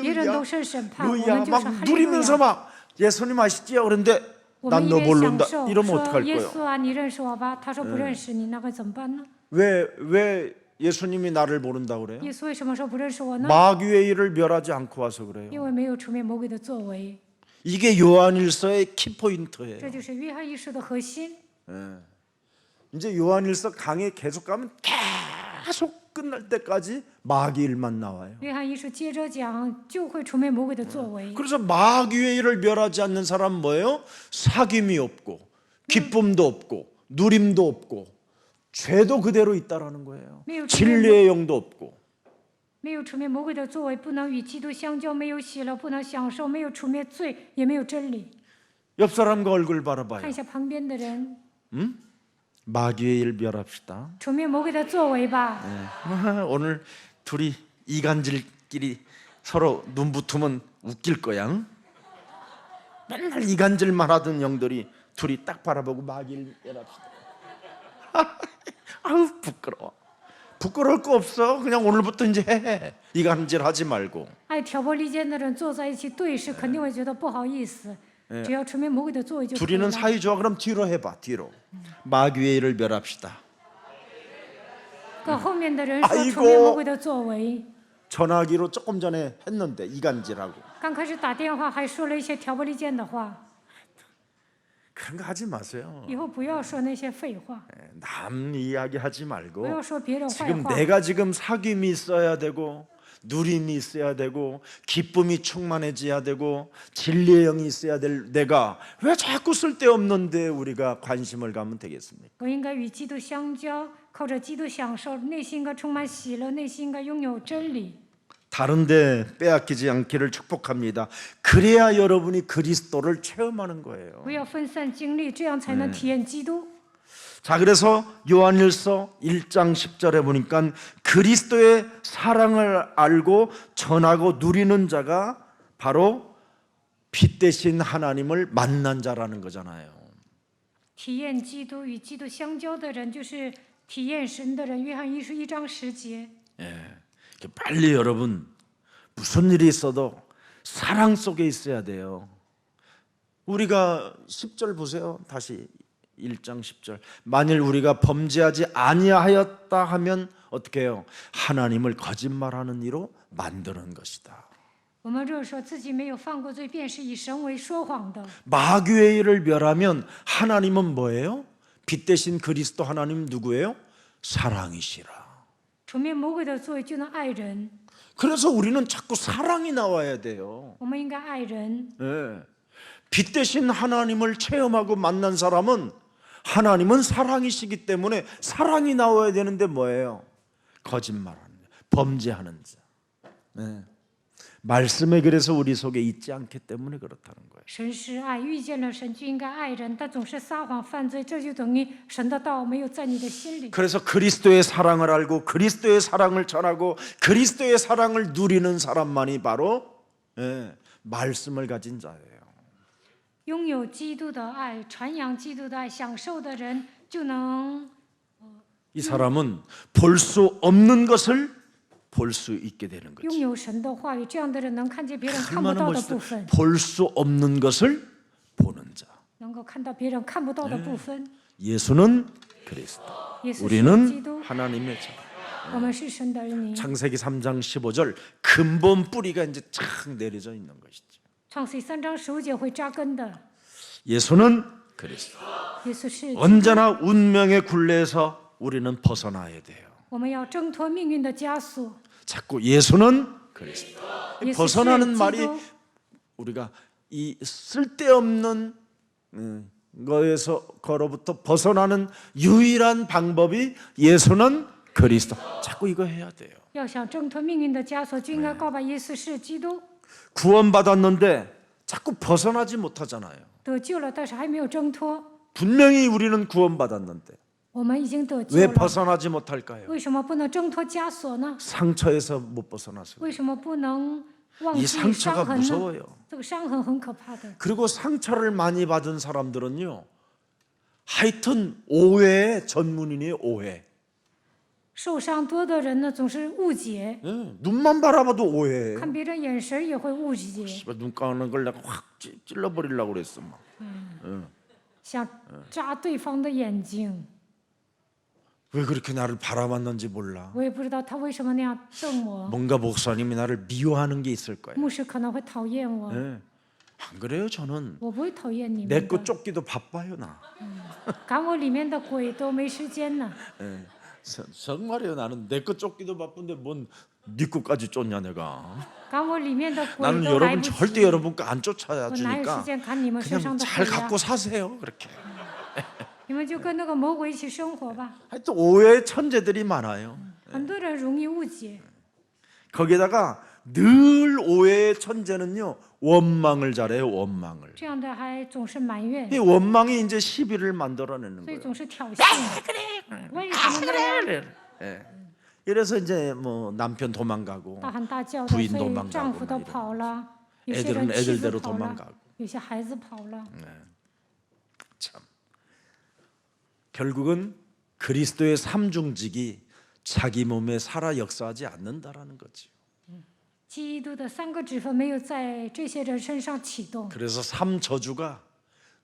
Speaker 2: 别人都
Speaker 1: 할렐루야
Speaker 2: 是审判，我
Speaker 1: 루야
Speaker 2: 们就是
Speaker 1: 막
Speaker 2: 哈利路
Speaker 1: 누리면서
Speaker 2: 亚。
Speaker 1: 막 예수님 아시지요? 그런데
Speaker 2: 我
Speaker 1: 난
Speaker 2: 们一
Speaker 1: 너
Speaker 2: 边
Speaker 1: 모른다
Speaker 2: 享受，
Speaker 1: 이러면
Speaker 2: 说
Speaker 1: 어떡할
Speaker 2: 耶
Speaker 1: 거예요?
Speaker 2: 稣啊，你认识我吧？他说不认识你，那该怎么办呢？
Speaker 1: 왜 예수님이 나를 모른다고 그래요?
Speaker 2: 耶稣为什么说不认识我呢？
Speaker 1: 마귀의 일을 멸하지 않고 와서 그래요.
Speaker 2: 因为没有除灭魔鬼的作为，
Speaker 1: 이게 요한일서의 키포인트예요.
Speaker 2: 这就是约翰一书的核心。
Speaker 1: 이제 요한일서 강에 계속 가면 계속 끝날 때까지 마귀 일만 나와요.
Speaker 2: 约翰一书接着讲，就会除灭魔鬼的作为。
Speaker 1: 그래서 마귀의 일을 멸하지 않는 사람은 뭐예요? 사귐이 없고 기쁨도 없고 누림도 없고 죄도 그대로 있다라는 거예요. 진리의 영도 없고.
Speaker 2: 没有除灭魔鬼的作为，不能与基督相交，没有喜乐，不能享受，没有除灭罪，也没有真理。
Speaker 1: 옆 사람과 얼굴
Speaker 2: 看
Speaker 1: 바라봐요.
Speaker 2: 一下旁边的人，
Speaker 1: 마귀의 일 멸합시다.
Speaker 2: 除灭魔鬼的作为吧。
Speaker 1: 오늘 둘이 이간질끼리 서로 눈 붙으면 웃길 거야. 맨날 이간질만 하던 영들이 둘이 딱 바라보고 마귀를 멸합시다. 아우 부끄러워. 부끄러울 거 없어. 그냥 오늘부터 이제 해. 이간질 하지 말고.
Speaker 2: 爱挑拨离间的人坐在一起对视，肯定会觉得不好意思。只要除灭魔鬼的作为就可以
Speaker 1: 둘이는
Speaker 2: 了。
Speaker 1: 사이 좋아. 그럼 뒤로 해봐. 뒤로. 마귀의 일을 멸합시다.
Speaker 2: 跟后面的人说
Speaker 1: 아이고
Speaker 2: 除灭魔鬼的作为。
Speaker 1: 전화기로 조금 전에 했는데 이간질하고.
Speaker 2: 刚开始打电话还说了一些挑拨离间的话，
Speaker 1: 그런 거 하지 마세요.
Speaker 2: 以后不要说那些废话，
Speaker 1: 남 이야기하지
Speaker 2: 不
Speaker 1: 말고
Speaker 2: 要说别人坏
Speaker 1: 지금
Speaker 2: 话。
Speaker 1: 내가 지금 사귐이 있어야 되고 누림이 있어야 되고 기쁨이 충만해져야 되고 진리의 영이 있어야 될 내가 왜 자꾸 쓸데없는데 우리가 관심을 가면 되겠습니까?
Speaker 2: 我应该与基督相交，靠着基督享受，内心应该充满喜乐，内心应该拥有真理。
Speaker 1: 다른데 빼앗기지 않기를 축복합니다. 그래야 여러분이 그리스도를 체험하는 거예요.
Speaker 2: 不要分散精力，这样才能体验基督。
Speaker 1: 자, 그래서 요한일서 1장 10절에 보니까 그리스도의 사랑을 알고 전하고 누리는 자가 바로 빛 대신 하나님을 만난 자라는 거잖아요.
Speaker 2: 体验基督与基督相交的人，就是体验神的人。约翰一书1章10节。
Speaker 1: 빨리 여러분 무슨 일이 있어도 사랑 속에 있어야 돼요. 우리가 10절 보세요. 다시 1장 10절. 만일 우리가 범죄하지 아니하였다 하면 어떻게 해요? 하나님을 거짓말하는 이로 만드는 것이다.
Speaker 2: 我们若说自己没有犯过罪，便是以神为说谎的。
Speaker 1: 마귀의 일을 멸하면 하나님은 뭐예요? 빛 대신 그리스도 하나님 누구예요? 사랑이시라.
Speaker 2: 除灭魔鬼的罪，就能爱人。
Speaker 1: 그래서 우리는 자꾸 사랑이 나와야 돼요.
Speaker 2: 我们应该爱人。
Speaker 1: 예. 빛 대신 하나님을 체험하고 만난 사람은 하나님은 사랑이시기 때문에 사랑이 나와야 되는데 뭐예요? 거짓말하는 자, 범죄하는 자. 예. 말씀에 그래서 우리 속에 있지 않기 때문에 그렇다는 거예요.
Speaker 2: 神是爱，遇见了神就应该爱人，但总是撒谎犯罪，这就等于神的道没有在你的心里。
Speaker 1: 그래서 그리스도의 사랑을 알고 그리스도의 사랑을 전하고 그리스도의 사랑을 누리는 사람만이 바로 말씀을 가진 자예요.
Speaker 2: 拥有基督的爱，传扬基督的爱，享受的人就能
Speaker 1: 이 사람은 볼 수 없는 것을 볼 수 있게 되는 거죠.
Speaker 2: 拥有神的话语。这样的人能看见别人看不
Speaker 1: 얼마나
Speaker 2: 到的
Speaker 1: 멋있어요.
Speaker 2: 部分，
Speaker 1: 볼 수 없는 것을 보는 자.
Speaker 2: 能够看到别人看不到的部分。
Speaker 1: 예수는 그리스도.
Speaker 2: 耶稣是基
Speaker 1: 우리는
Speaker 2: 督，
Speaker 1: 하나님의 자.
Speaker 2: 我们是神的儿女。
Speaker 1: 창세기 3장 15절 근본 뿌리가 이제 착 내려져 있는 것이죠.
Speaker 2: 创世3章15节会扎根的。
Speaker 1: 예수는 그리스도.
Speaker 2: 耶稣是基督，
Speaker 1: 언제나 운명의 굴레에서 우리는 벗어나야 돼요.
Speaker 2: 我们要挣脱命运的枷锁。
Speaker 1: 자꾸 예수는 그리스도.
Speaker 2: 예수
Speaker 1: 벗어나는
Speaker 2: 씨,
Speaker 1: 말이
Speaker 2: 기도.
Speaker 1: 우리가 이 쓸데없는 거에서 거로부터 벗어나는 유일한 방법이 예수는 그리스도. 자꾸 이거 해야 돼요.
Speaker 2: 要想挣脱命运的枷锁，就应该告白耶稣是基督。
Speaker 1: 구원받았는데 자꾸 벗어나지 못하잖아요.
Speaker 2: 得救了，但是还没有挣脱。
Speaker 1: 분명히 우리는 구원받았는데
Speaker 2: 我们已经得救
Speaker 1: 왜
Speaker 2: 了，
Speaker 1: 벗어나지 못할까요?
Speaker 2: 为什么不能挣脱枷锁呢？
Speaker 1: 상처에서 못 벗어나서.
Speaker 2: 为什么不能忘
Speaker 1: 이
Speaker 2: 记
Speaker 1: 상처가
Speaker 2: 伤痕呢？
Speaker 1: 무서워요.
Speaker 2: 这个伤痕很可怕的。
Speaker 1: 그리고 상처를 많이 받은 사람들은요, 하여튼 오해의 전문인이에요. 오해.
Speaker 2: 受伤多的人呢，总是误解，
Speaker 1: 눈만 바라봐도 오해해요.
Speaker 2: 看别人眼神也会误解，
Speaker 1: 씨발, 눈 감는 걸 내가 확 찔러버리려고 그랬어. 막.
Speaker 2: 想扎对方的眼睛。
Speaker 1: 왜 그렇게 나를 바라봤는지 몰라.
Speaker 2: 我也不知道他为什么那样瞪我。
Speaker 1: 뭔가 목사님이 나를 미워하는 게 있을 거예요.
Speaker 2: 牧师可能会讨厌我，
Speaker 1: 예. 안 그래요? 저는
Speaker 2: 我不会讨厌你
Speaker 1: 내
Speaker 2: 们
Speaker 1: 거
Speaker 2: 的。
Speaker 1: 쫓기도 바빠요 나.
Speaker 2: 赶我里面的鬼都没时间呢。
Speaker 1: 예. 정말이에요. 나는 내 거 쫓기도 바쁜데 뭔 네 거까지 쫓냐 내가.
Speaker 2: 赶我里面的鬼
Speaker 1: 나는
Speaker 2: 都来
Speaker 1: 여러분
Speaker 2: 不及。
Speaker 1: 절대 여러분 거 안
Speaker 2: 我哪有
Speaker 1: 쫓아주니까
Speaker 2: 时间赶你们身上
Speaker 1: 그냥
Speaker 2: 的
Speaker 1: 잘
Speaker 2: 鬼呀、
Speaker 1: 갖고 사세요. 그렇게.
Speaker 2: 你们就跟那个魔鬼一起生活吧。
Speaker 1: 하여튼 오해의 천재들이 많아요.
Speaker 2: 很多人容易误解，
Speaker 1: 거기다가 늘 오해의 천재는요 원망을 잘해요. 원망을.
Speaker 2: 这样的还总是埋怨，
Speaker 1: 이 원망이 이제 시비를 만들어내는
Speaker 2: 所以
Speaker 1: 거예요.
Speaker 2: 总是挑衅。为什么那样？
Speaker 1: 예. 이래서 이제 뭐 남편 도망가고
Speaker 2: 大喊大叫的，
Speaker 1: 부인
Speaker 2: 所
Speaker 1: 도망가고
Speaker 2: 以丈夫都
Speaker 1: 막 이런
Speaker 2: 跑了，有些
Speaker 1: 애들은
Speaker 2: 人妻子
Speaker 1: 애들대로
Speaker 2: 跑了
Speaker 1: 도망가고 ，
Speaker 2: 有些孩子跑了。
Speaker 1: 참 결국은 그리스도의 삼중직이 자기 몸에 살아 역사하지 않는다라는 거죠.
Speaker 2: 基督的3个指分没有在这些人身上启动，
Speaker 1: 그래서 삼저주가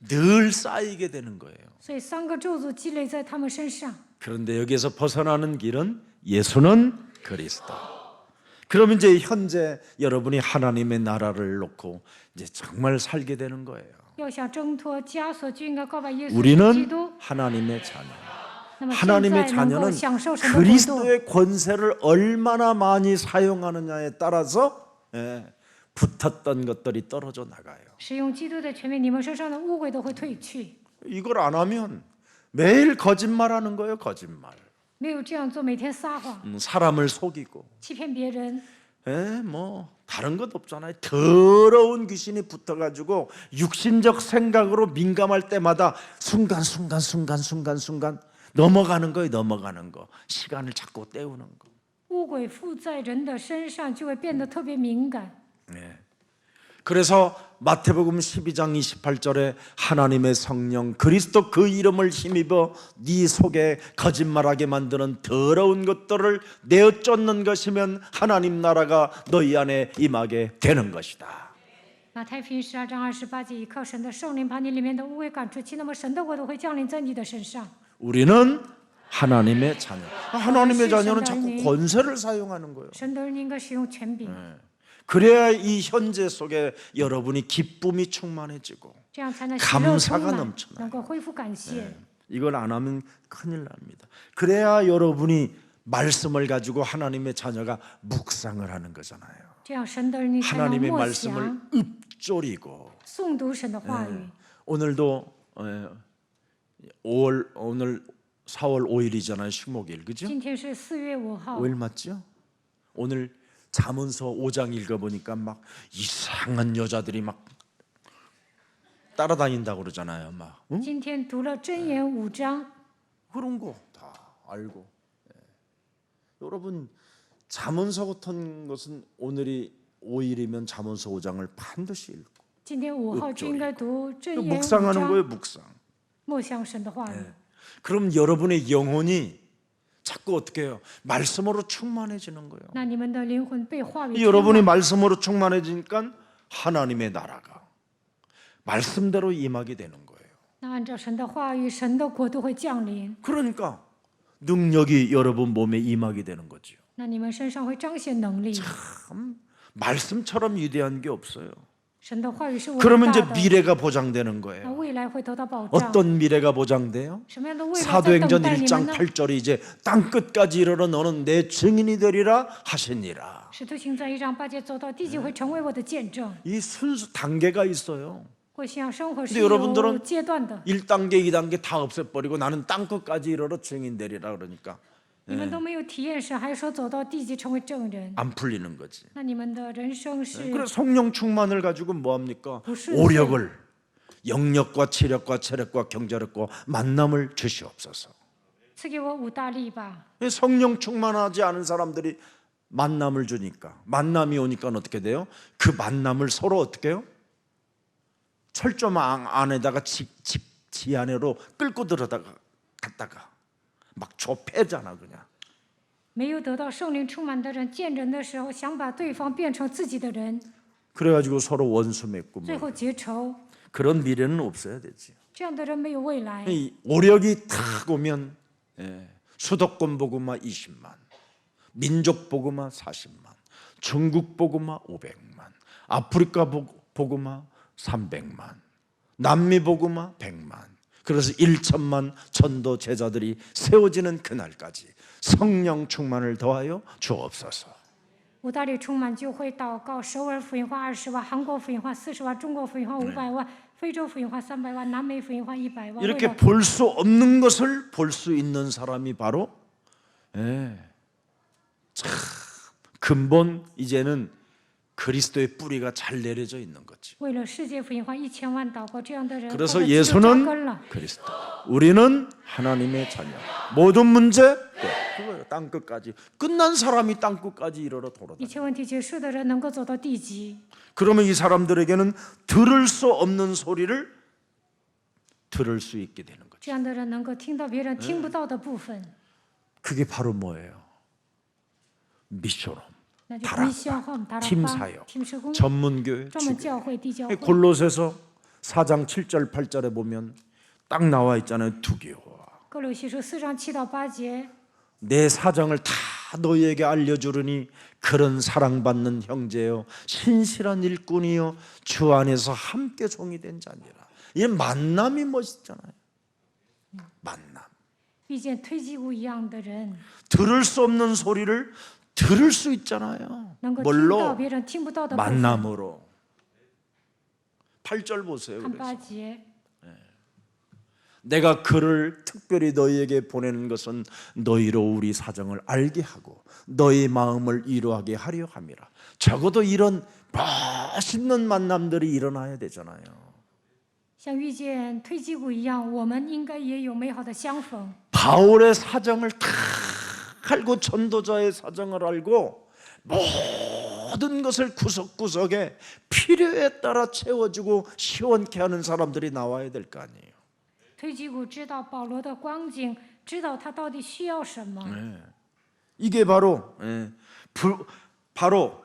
Speaker 1: 늘 쌓이게 되는 거예요.
Speaker 2: 所以3个咒诅积累在他们身上。
Speaker 1: 그런데 여기에서 벗어나는 길은 예수는 그리스도. 그럼 이제 현재 여러분이 하나님의 나라를 놓고 이제 정말 살게 되는 거예요.
Speaker 2: 要想挣脱枷锁，就应该告白耶稣是基
Speaker 1: 우리는
Speaker 2: 督。
Speaker 1: 하나님의 자녀.
Speaker 2: 那么现
Speaker 1: 하나님의
Speaker 2: 在能够
Speaker 1: 자녀는
Speaker 2: 享受神的国度，
Speaker 1: 그리스도의 권세를 얼마나 많이 사용하느냐에 따라서 붙었던 것들이 떨어져 나가요.
Speaker 2: 使用基督的权柄，你们身上的污秽都会退去。
Speaker 1: 이걸 안 하면 매일 거짓말하는 거예요. 거짓말.
Speaker 2: 没有这样做，每天撒谎，
Speaker 1: 사람을 속이고
Speaker 2: 欺骗别人，
Speaker 1: 뭐 다른 것 없잖아요. 더러운 귀신이 붙어가지고 육신적 생각으로 민감할 때마다 순간 넘어가는 거예요. 넘어가는 거. 시간을 자꾸 때우는 거.
Speaker 2: 污鬼附在人的身上，就会变得特别敏感。
Speaker 1: 그래서 마태복음 12장 28절에 하나님의 성령 그리스도 그 이름을 힘입어 네 속에 거짓말하게 만드는 더러운 것들을 내어 쫓는 것이면 하나님 나라가 너희 안에 임하게 되는 것이다.
Speaker 2: 马太福音12章28节，依靠神的圣灵把你里面的污秽赶出去，那么神的国度会降临在你的身上。
Speaker 1: 우리는 하나님의 자녀. 하나님의 자녀는 자꾸 권세를 사용하는 거예요.
Speaker 2: 神的儿女应该使用权柄，
Speaker 1: 그래야 이 현재 속에 여러분이 기쁨이 충만해지고
Speaker 2: 这样才能喜乐充
Speaker 1: 감사가
Speaker 2: 满，
Speaker 1: 넘쳐나요.
Speaker 2: 能够恢复感谢。
Speaker 1: 이걸 안 하면 큰일 납니다. 그래야 여러분이 말씀을 가지고 하나님의 자녀가 묵상을 하는 거잖아요.
Speaker 2: 这样神的儿女才能
Speaker 1: 하나님의
Speaker 2: 默
Speaker 1: 말씀을
Speaker 2: 想、
Speaker 1: 읊조리고
Speaker 2: 诵读神的话语。
Speaker 1: 오늘도 오늘 4월 5일이잖아요. 식목일. 그죠?
Speaker 2: 今天是4月5号，
Speaker 1: 5일 맞죠? 오늘 잠언서 5장 읽어보니까 막 이상한 여자들이 막 따라다닌다고 그러잖아요. 막
Speaker 2: 今天读了箴言5章，
Speaker 1: 그런 거 다 알고. 여러분 잠언서 같은 것은 오늘이 5일이면 잠언서 5장을 반드시 읽고
Speaker 2: 今天5号就应该读箴
Speaker 1: 또
Speaker 2: 言5
Speaker 1: 묵상하는
Speaker 2: 章，
Speaker 1: 거예요. 묵상.
Speaker 2: 默想神的话语。
Speaker 1: 그럼 여러분의 영혼이 자꾸 어떻게 해요? 말씀으로 충만해지는 거예요.
Speaker 2: 那你们的灵魂被话语
Speaker 1: 이
Speaker 2: 充
Speaker 1: 여러분이
Speaker 2: 满，
Speaker 1: 말씀으로 충만해지니까 하나님의 나라가 말씀대로 임하게 되는 거예요.
Speaker 2: 那按照神的话语，神的国度会降临，
Speaker 1: 그러니까 능력이 여러분 몸에 임하게 되는 거죠.
Speaker 2: 那你们身上会彰显能力。
Speaker 1: 참 말씀처럼 위대한 게 없어요.
Speaker 2: 神的话语是伟
Speaker 1: 그러면
Speaker 2: 大
Speaker 1: 이제
Speaker 2: 的，
Speaker 1: 미래가 보장되는
Speaker 2: 那
Speaker 1: 거예요.
Speaker 2: 未来会得到保障。
Speaker 1: 어떤 미래가 보장돼요?
Speaker 2: 什么样的未来在等
Speaker 1: 사도행전
Speaker 2: 待你
Speaker 1: 1장
Speaker 2: 们呢？
Speaker 1: 8절이 이제 땅 끝까지 이르러 너는 내 증인이 되리라 하시니라.
Speaker 2: 使徒行传1章8节走到地极会成为我的见证。
Speaker 1: 이 순수 단계가 있어요.
Speaker 2: 过信仰生活是
Speaker 1: 근데 여러분들은
Speaker 2: 有阶段的，
Speaker 1: 1단계, 2단계 다 없애버리고 나는 땅 끝까지 이르러 증인 되리라 그러니까
Speaker 2: 你们都没有体验神，还说走到地极成为证人，
Speaker 1: 안 풀리는 거지.
Speaker 2: 那你们的人生是
Speaker 1: 그래서 성령 충만을 가지고 뭐 합니까?
Speaker 2: 무슨
Speaker 1: 오력을 영력과 체력과 체력과 경제력과 만남을 주시옵소서.
Speaker 2: 赐给我5大力吧。
Speaker 1: 성령 충만하지 않은 사람들이 만남을 주니까 만남이 오니까 어떻게 돼요? 그 만남을 서로 어떻게 해요? 철조망 안에다가 지 안으로 끌고 들어다가 갔다가 막 좁혀잖아 그냥.
Speaker 2: 没有得到圣灵充满的人，见人的时候想把对方变成自己的人，
Speaker 1: 그래가지고 서로 원수 맺고
Speaker 2: 最
Speaker 1: 뭐
Speaker 2: 后结仇。
Speaker 1: 그런 미래는 없어야 되지.
Speaker 2: 这样的人没有未来。
Speaker 1: 이 오력이 탁 오면 수도권 보고마 20만, 민족 보고마 40만, 중국 보고마 500만, 아프리카 보고마 300만, 남미 보고마 100만. 그래서 1천만 전도 제자들이 세워지는 그날까지 성령 충만을 더하여 주옵소서.
Speaker 2: 5大力充满就会祷告，首尔福音化20万，韩国福音化40万，中国福音化500万，非洲福音化300万，南美福音化100万。为
Speaker 1: 이렇게
Speaker 2: 了
Speaker 1: 볼 수 없는 것을 볼 수 있는 사람이 바로 참 근본 이제는 그리스도의 뿌리가 잘 내려져 있는 거지.
Speaker 2: 为了世界福音化1000万祷告，这样的人
Speaker 1: 그래서
Speaker 2: 后来基督扎根
Speaker 1: 예수는
Speaker 2: 了。
Speaker 1: 그리스도, 우리는 하나님의 자녀. 모든 문제 그거예요. 땅 끝까지 끝난 사람이 땅 끝까지 이르러 돌아다.
Speaker 2: 一切问题结束的人能够走到地极，
Speaker 1: 그러면 이 사람들에게는 들을 수 없는 소리를 들을 수 있게 되는 거죠.
Speaker 2: 这样的人能够听到别人听不到的部分，
Speaker 1: 그게 바로 뭐예요? 미션홈,
Speaker 2: 那就
Speaker 1: 다락방,
Speaker 2: 一消耗达
Speaker 1: 팀
Speaker 2: 拉
Speaker 1: 사역,
Speaker 2: 巴、팀施工、
Speaker 1: 전문교회,
Speaker 2: 专门教会、地教会。
Speaker 1: 골로새서 4장 7절 8절에 보면 딱 나와 있잖아요. 두개와
Speaker 2: 哥罗西书4章7到8节，
Speaker 1: 내 사정을 다 너희에게 알려주르니 그런 사랑받는 형제요 신실한 일꾼이요 주 안에서 함께 종이 된 자니라. 이 만남이 멋있잖아요. 만남.
Speaker 2: 遇见推基谷一样的人，
Speaker 1: 들을 수 없는 소리를 들을 수 있잖아요.
Speaker 2: 能够听到
Speaker 1: 뭘로?
Speaker 2: 别人听不到的部分。
Speaker 1: 만남으로. 8절 보세요.
Speaker 2: 看
Speaker 1: 그래서
Speaker 2: 8节，
Speaker 1: 내가 그를 특별히 너희에게 보내는 것은 너희로 우리 사정을 알게 하고 너희 마음을 이루하게 하려 함이라. 적어도 이런 멋있는 만남들이 일어나야 되잖아요.
Speaker 2: 像遇见推基谷一样，我们应该也有美好的相逢。
Speaker 1: 바울의 사정을 다 알고 전도자의 사정을 알고 모든 것을 구석구석에 필요에 따라 채워주고 시원케 하는 사람들이 나와야 될 거 아니에요.
Speaker 2: 推基谷知道保罗的光景，知道他到底需要什么。
Speaker 1: 이게 바로 바로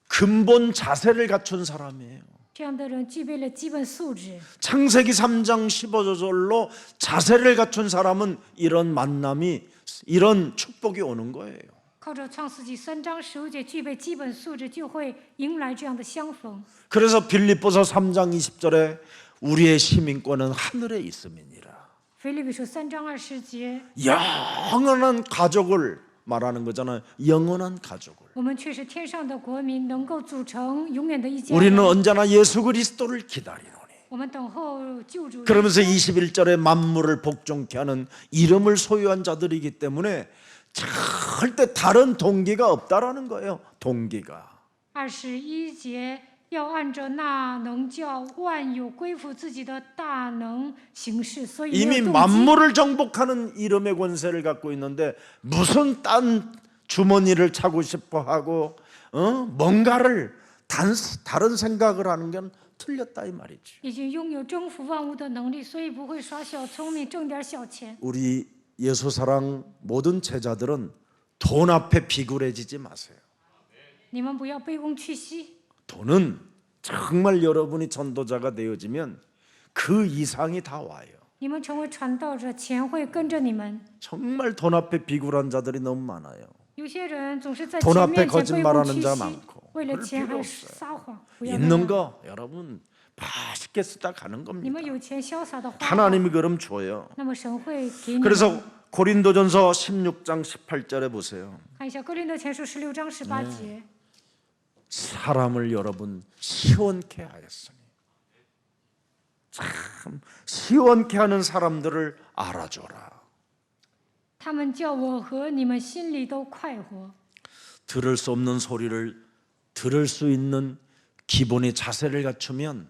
Speaker 1: 근본 자세를 갖춘 사람이에요.
Speaker 2: 这样的人具备了基本素质。
Speaker 1: 창세기 3장 15절로 자세를 갖춘 사람은 이런 만남이 이런 축복이 오는 거예요.
Speaker 2: 靠着创世纪3章15节具备基本素质，就会迎来这样的相逢。
Speaker 1: 그래서 빌립보서 3장 20절에 우리의 시민권은 하늘에 있음이니라.
Speaker 2: 腓立比书3章20节，
Speaker 1: 영원한 가족을 말하는 거잖아요. 영원한 가족을.
Speaker 2: 我们却是天上的国民，能够组成永远的一家
Speaker 1: 우리는
Speaker 2: 人。
Speaker 1: 언제나 예수 그리스도를 기다리노니.
Speaker 2: 我们等候救主。
Speaker 1: 그러면서 21절에 만물을 복종케 하는 이름을 소유한 자들이기 때문에 절대 다른 동기가 없다라는 거예요. 동기가.
Speaker 2: 21节要按照那能叫万有归附自己的大能行事，所以没
Speaker 1: 이미
Speaker 2: 有动机。
Speaker 1: 만물을 정복하는 이름의 권세를 갖고 있는데 무슨 딴 주머니를 차고 싶어하고 뭔가를 다른 생각을 하는 건 틀렸다 이 말이지.
Speaker 2: 已经拥有征服万物的能力，所以不会耍小聪明，挣点小钱。
Speaker 1: 우리 예수사랑 모든 제자들은 돈 앞에 비굴해지지 마세요.
Speaker 2: 你们不要卑躬屈膝，
Speaker 1: 돈은 정말 여러분이 전도자가 되어지면 그 이상이 다 와요.
Speaker 2: 你们成为传道者，钱会跟着你们。
Speaker 1: 정말 돈 앞에 비굴한 자들이 너무 많아요.
Speaker 2: 有些人总是在
Speaker 1: 돈
Speaker 2: 钱
Speaker 1: 앞에
Speaker 2: 面前卑
Speaker 1: 거짓말하는
Speaker 2: 躬屈
Speaker 1: 자
Speaker 2: 膝，
Speaker 1: 많고
Speaker 2: 为了
Speaker 1: 그럴
Speaker 2: 钱
Speaker 1: 필요
Speaker 2: 还
Speaker 1: 없어요.
Speaker 2: 撒谎。不要那
Speaker 1: 있는
Speaker 2: 样，
Speaker 1: 거 여러분 맛있게 쓰다 가는
Speaker 2: 你
Speaker 1: 겁니다.
Speaker 2: 们有钱潇洒的花，
Speaker 1: 하나님이 그럼 줘요.
Speaker 2: 那么神会给你们。
Speaker 1: 그래서 고린도전서 16장 18절에 보세요.
Speaker 2: 看一下《哥林多前书》16章18节。
Speaker 1: 사람을 여러분 시원케 하였으니 참 시원케 하는 사람들을 알아줘라.
Speaker 2: 他们叫我和你们心里都快活。
Speaker 1: 들을 수 없는 소리를 들을 수 있는 기본의 자세를 갖추면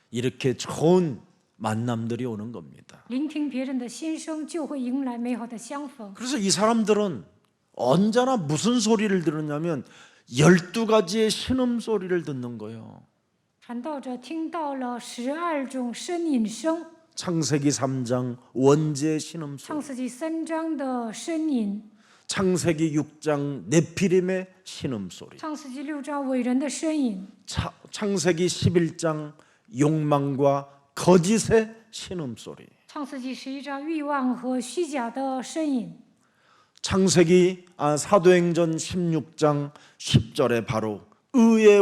Speaker 1: 이렇게 좋은 만남들이 오는 겁니다.
Speaker 2: 聆听别人的心声，就会迎来美好的相逢。
Speaker 1: 그래서 이 사람들은 언제나 무슨 소리를 들었냐면 12가지의 신음소리를 듣는 거예요.
Speaker 2: 传道者听到了12种呻吟声，
Speaker 1: 창세기 3장 원죄의 신음소리,
Speaker 2: 创世纪3章的呻吟，
Speaker 1: 창세기 6장 네피림의 신음소리,
Speaker 2: 创世纪6章伟人的呻吟，
Speaker 1: 창세기 11장 욕망과 거짓의 신음소리,
Speaker 2: 创世纪11章欲望和虚假的呻吟，
Speaker 1: 창세기 사도행전 16장 10절에 바로 의의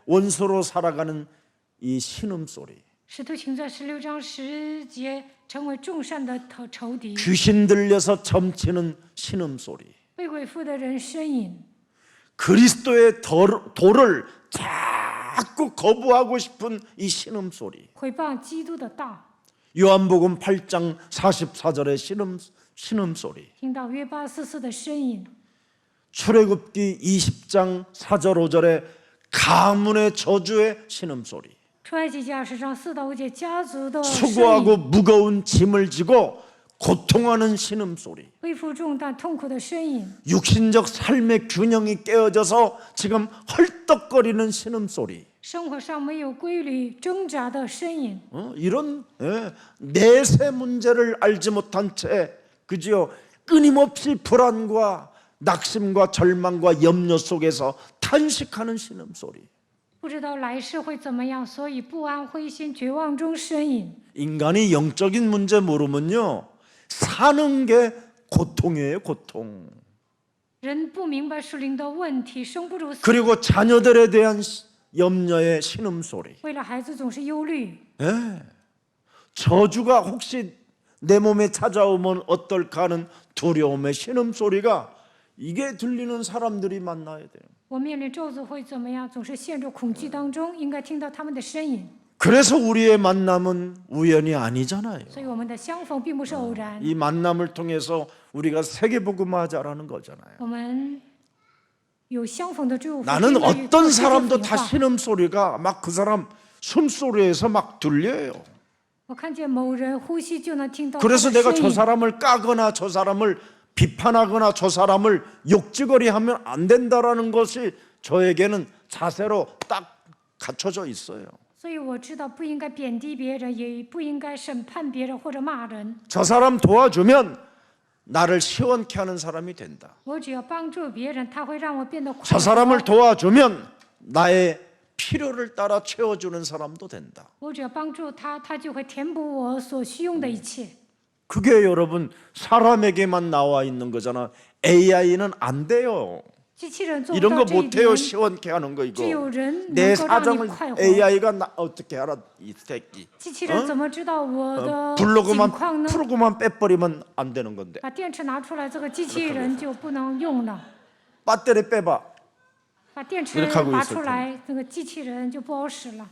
Speaker 1: 원수로 살아가는 이 신음소리,
Speaker 2: 使徒行传16章10节成为众善的仇敌，
Speaker 1: 귀신 들려서 점치는 신음소리,
Speaker 2: 被鬼附的人呻吟，
Speaker 1: 그리스도의 도를 자꾸 거부하고 싶은 이 신음소리,
Speaker 2: 毁谤基督的道。
Speaker 1: 요한복음 8장 44절의 신음소리,
Speaker 2: 听到约巴44的呻吟，
Speaker 1: 출애굽기 20장 4절 5절의 가문의 저주의 신음소리,
Speaker 2: 出埃及记20章4到5节家族的呻吟，
Speaker 1: 수고하고 무거운 짐을 지고 고통하는 신음소리,
Speaker 2: 背负重担痛苦的呻吟，
Speaker 1: 육신적 삶의 균형이 깨어져서 지금 헐떡거리는 신음소리,
Speaker 2: 生活上没有规律挣扎的呻吟，
Speaker 1: 이런 내세 문제를 알지 못한 채 그지요 끊임없이 불안과 낙심과 절망과 염려 속에서 탄식하는 신음소리.
Speaker 2: 不知道来世会怎么样，所以不安、灰心、绝望中呻吟。
Speaker 1: 인간이 영적인 문제 모르면요 사는 게 고통이에요, 고통.
Speaker 2: 人不明白属灵的问题，生不如死。
Speaker 1: 그리고 자녀들에 대한 염려의 신음소리.
Speaker 2: 为了孩子总是忧虑，
Speaker 1: 저주가 혹시 내 몸에 찾아오면 어떨까 하는 두려움의 신음소리가 이게 들리는 사람들이 만나야 돼요.
Speaker 2: 我面临咒诅会怎么样，总是陷入恐惧当中，应该听到他们的呻吟。
Speaker 1: 그래서 우리의 만남은 우연이 아니잖아요.
Speaker 2: 所以我们的相逢并不是偶然，
Speaker 1: 이 만남을 통해서 우리가 세계복음화하자라는 거잖아요.
Speaker 2: 我们有相逢的祝福。
Speaker 1: 나는
Speaker 2: 并在于
Speaker 1: 어떤
Speaker 2: 做世界
Speaker 1: 사람도
Speaker 2: 文
Speaker 1: 다
Speaker 2: 化
Speaker 1: 신음소리가 막 그 사람 숨소리에서 막 들려요.
Speaker 2: 我看见某人呼吸就能听到他的
Speaker 1: 그래서 내가
Speaker 2: 呻
Speaker 1: 저
Speaker 2: 吟。
Speaker 1: 사람을 까거나 저 사람을 비판하거나 저 사람을 욕지거리하면 안 된다라는 것이 저에게는 자세로 딱 갖춰져 있어요.
Speaker 2: 所以我知道不应该贬低别人，也不应该审判别人或者骂人。
Speaker 1: 저 사람 도와주면 나를 시원케 하는 사람이 된다.
Speaker 2: 我只要帮助别人，他会让我变得快
Speaker 1: 저
Speaker 2: 乐。
Speaker 1: 사람을 도와주면 나의 필요를 따라 채워주는 사람도 된다.
Speaker 2: 我只要帮助他，他就会填补我所需用的一切。
Speaker 1: 그게 여러분 사람에게만 나와 있는 거잖아. AI는 안 돼요.
Speaker 2: 机器人做不
Speaker 1: 이런
Speaker 2: 到
Speaker 1: 거
Speaker 2: 这一
Speaker 1: 못해요.
Speaker 2: 点，
Speaker 1: 시원케 하는 거
Speaker 2: 只有
Speaker 1: 이거.
Speaker 2: 人
Speaker 1: 내
Speaker 2: 能够让你
Speaker 1: 사정을
Speaker 2: 快活。
Speaker 1: AI가 어떻게 알아 이 새끼.
Speaker 2: 机器人怎么知道我的境
Speaker 1: 블로그만
Speaker 2: 况呢？
Speaker 1: 프로그만 빼버리면 안 되는 건데.
Speaker 2: 把电池拿出来，这个机器人就不能用了。
Speaker 1: 배터리 빼봐.
Speaker 2: 把电池
Speaker 1: 이렇게 하고
Speaker 2: 拔
Speaker 1: 있을
Speaker 2: 出来，这个机器人就不好使了。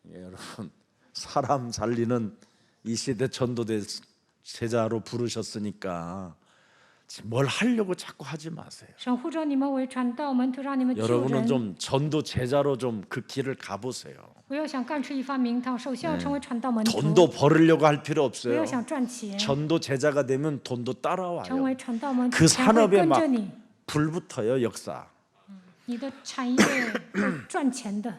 Speaker 1: 예, 여러분 사람 살리는 이 시대 전도대 제자로 부르셨으니까 뭘 하려고 자꾸 하지 마세요.
Speaker 2: 神呼召你们为传道门徒，让你们救
Speaker 1: 여러분은
Speaker 2: 人，
Speaker 1: 좀 전도 제자로 좀 그 길을 가보세요.
Speaker 2: 不要想干出一番名堂，首先要成为传道门徒，
Speaker 1: 돈도 벌으려고 할 필요
Speaker 2: 不
Speaker 1: 없어요.
Speaker 2: 要想赚钱，
Speaker 1: 전도 제자가 되면 돈도
Speaker 2: 成
Speaker 1: 따라와요.
Speaker 2: 为传道门徒，
Speaker 1: 그
Speaker 2: 钱会
Speaker 1: 산업에
Speaker 2: 跟
Speaker 1: 막
Speaker 2: 着你，
Speaker 1: 불붙어요 역사.
Speaker 2: 你的产业会赚钱的。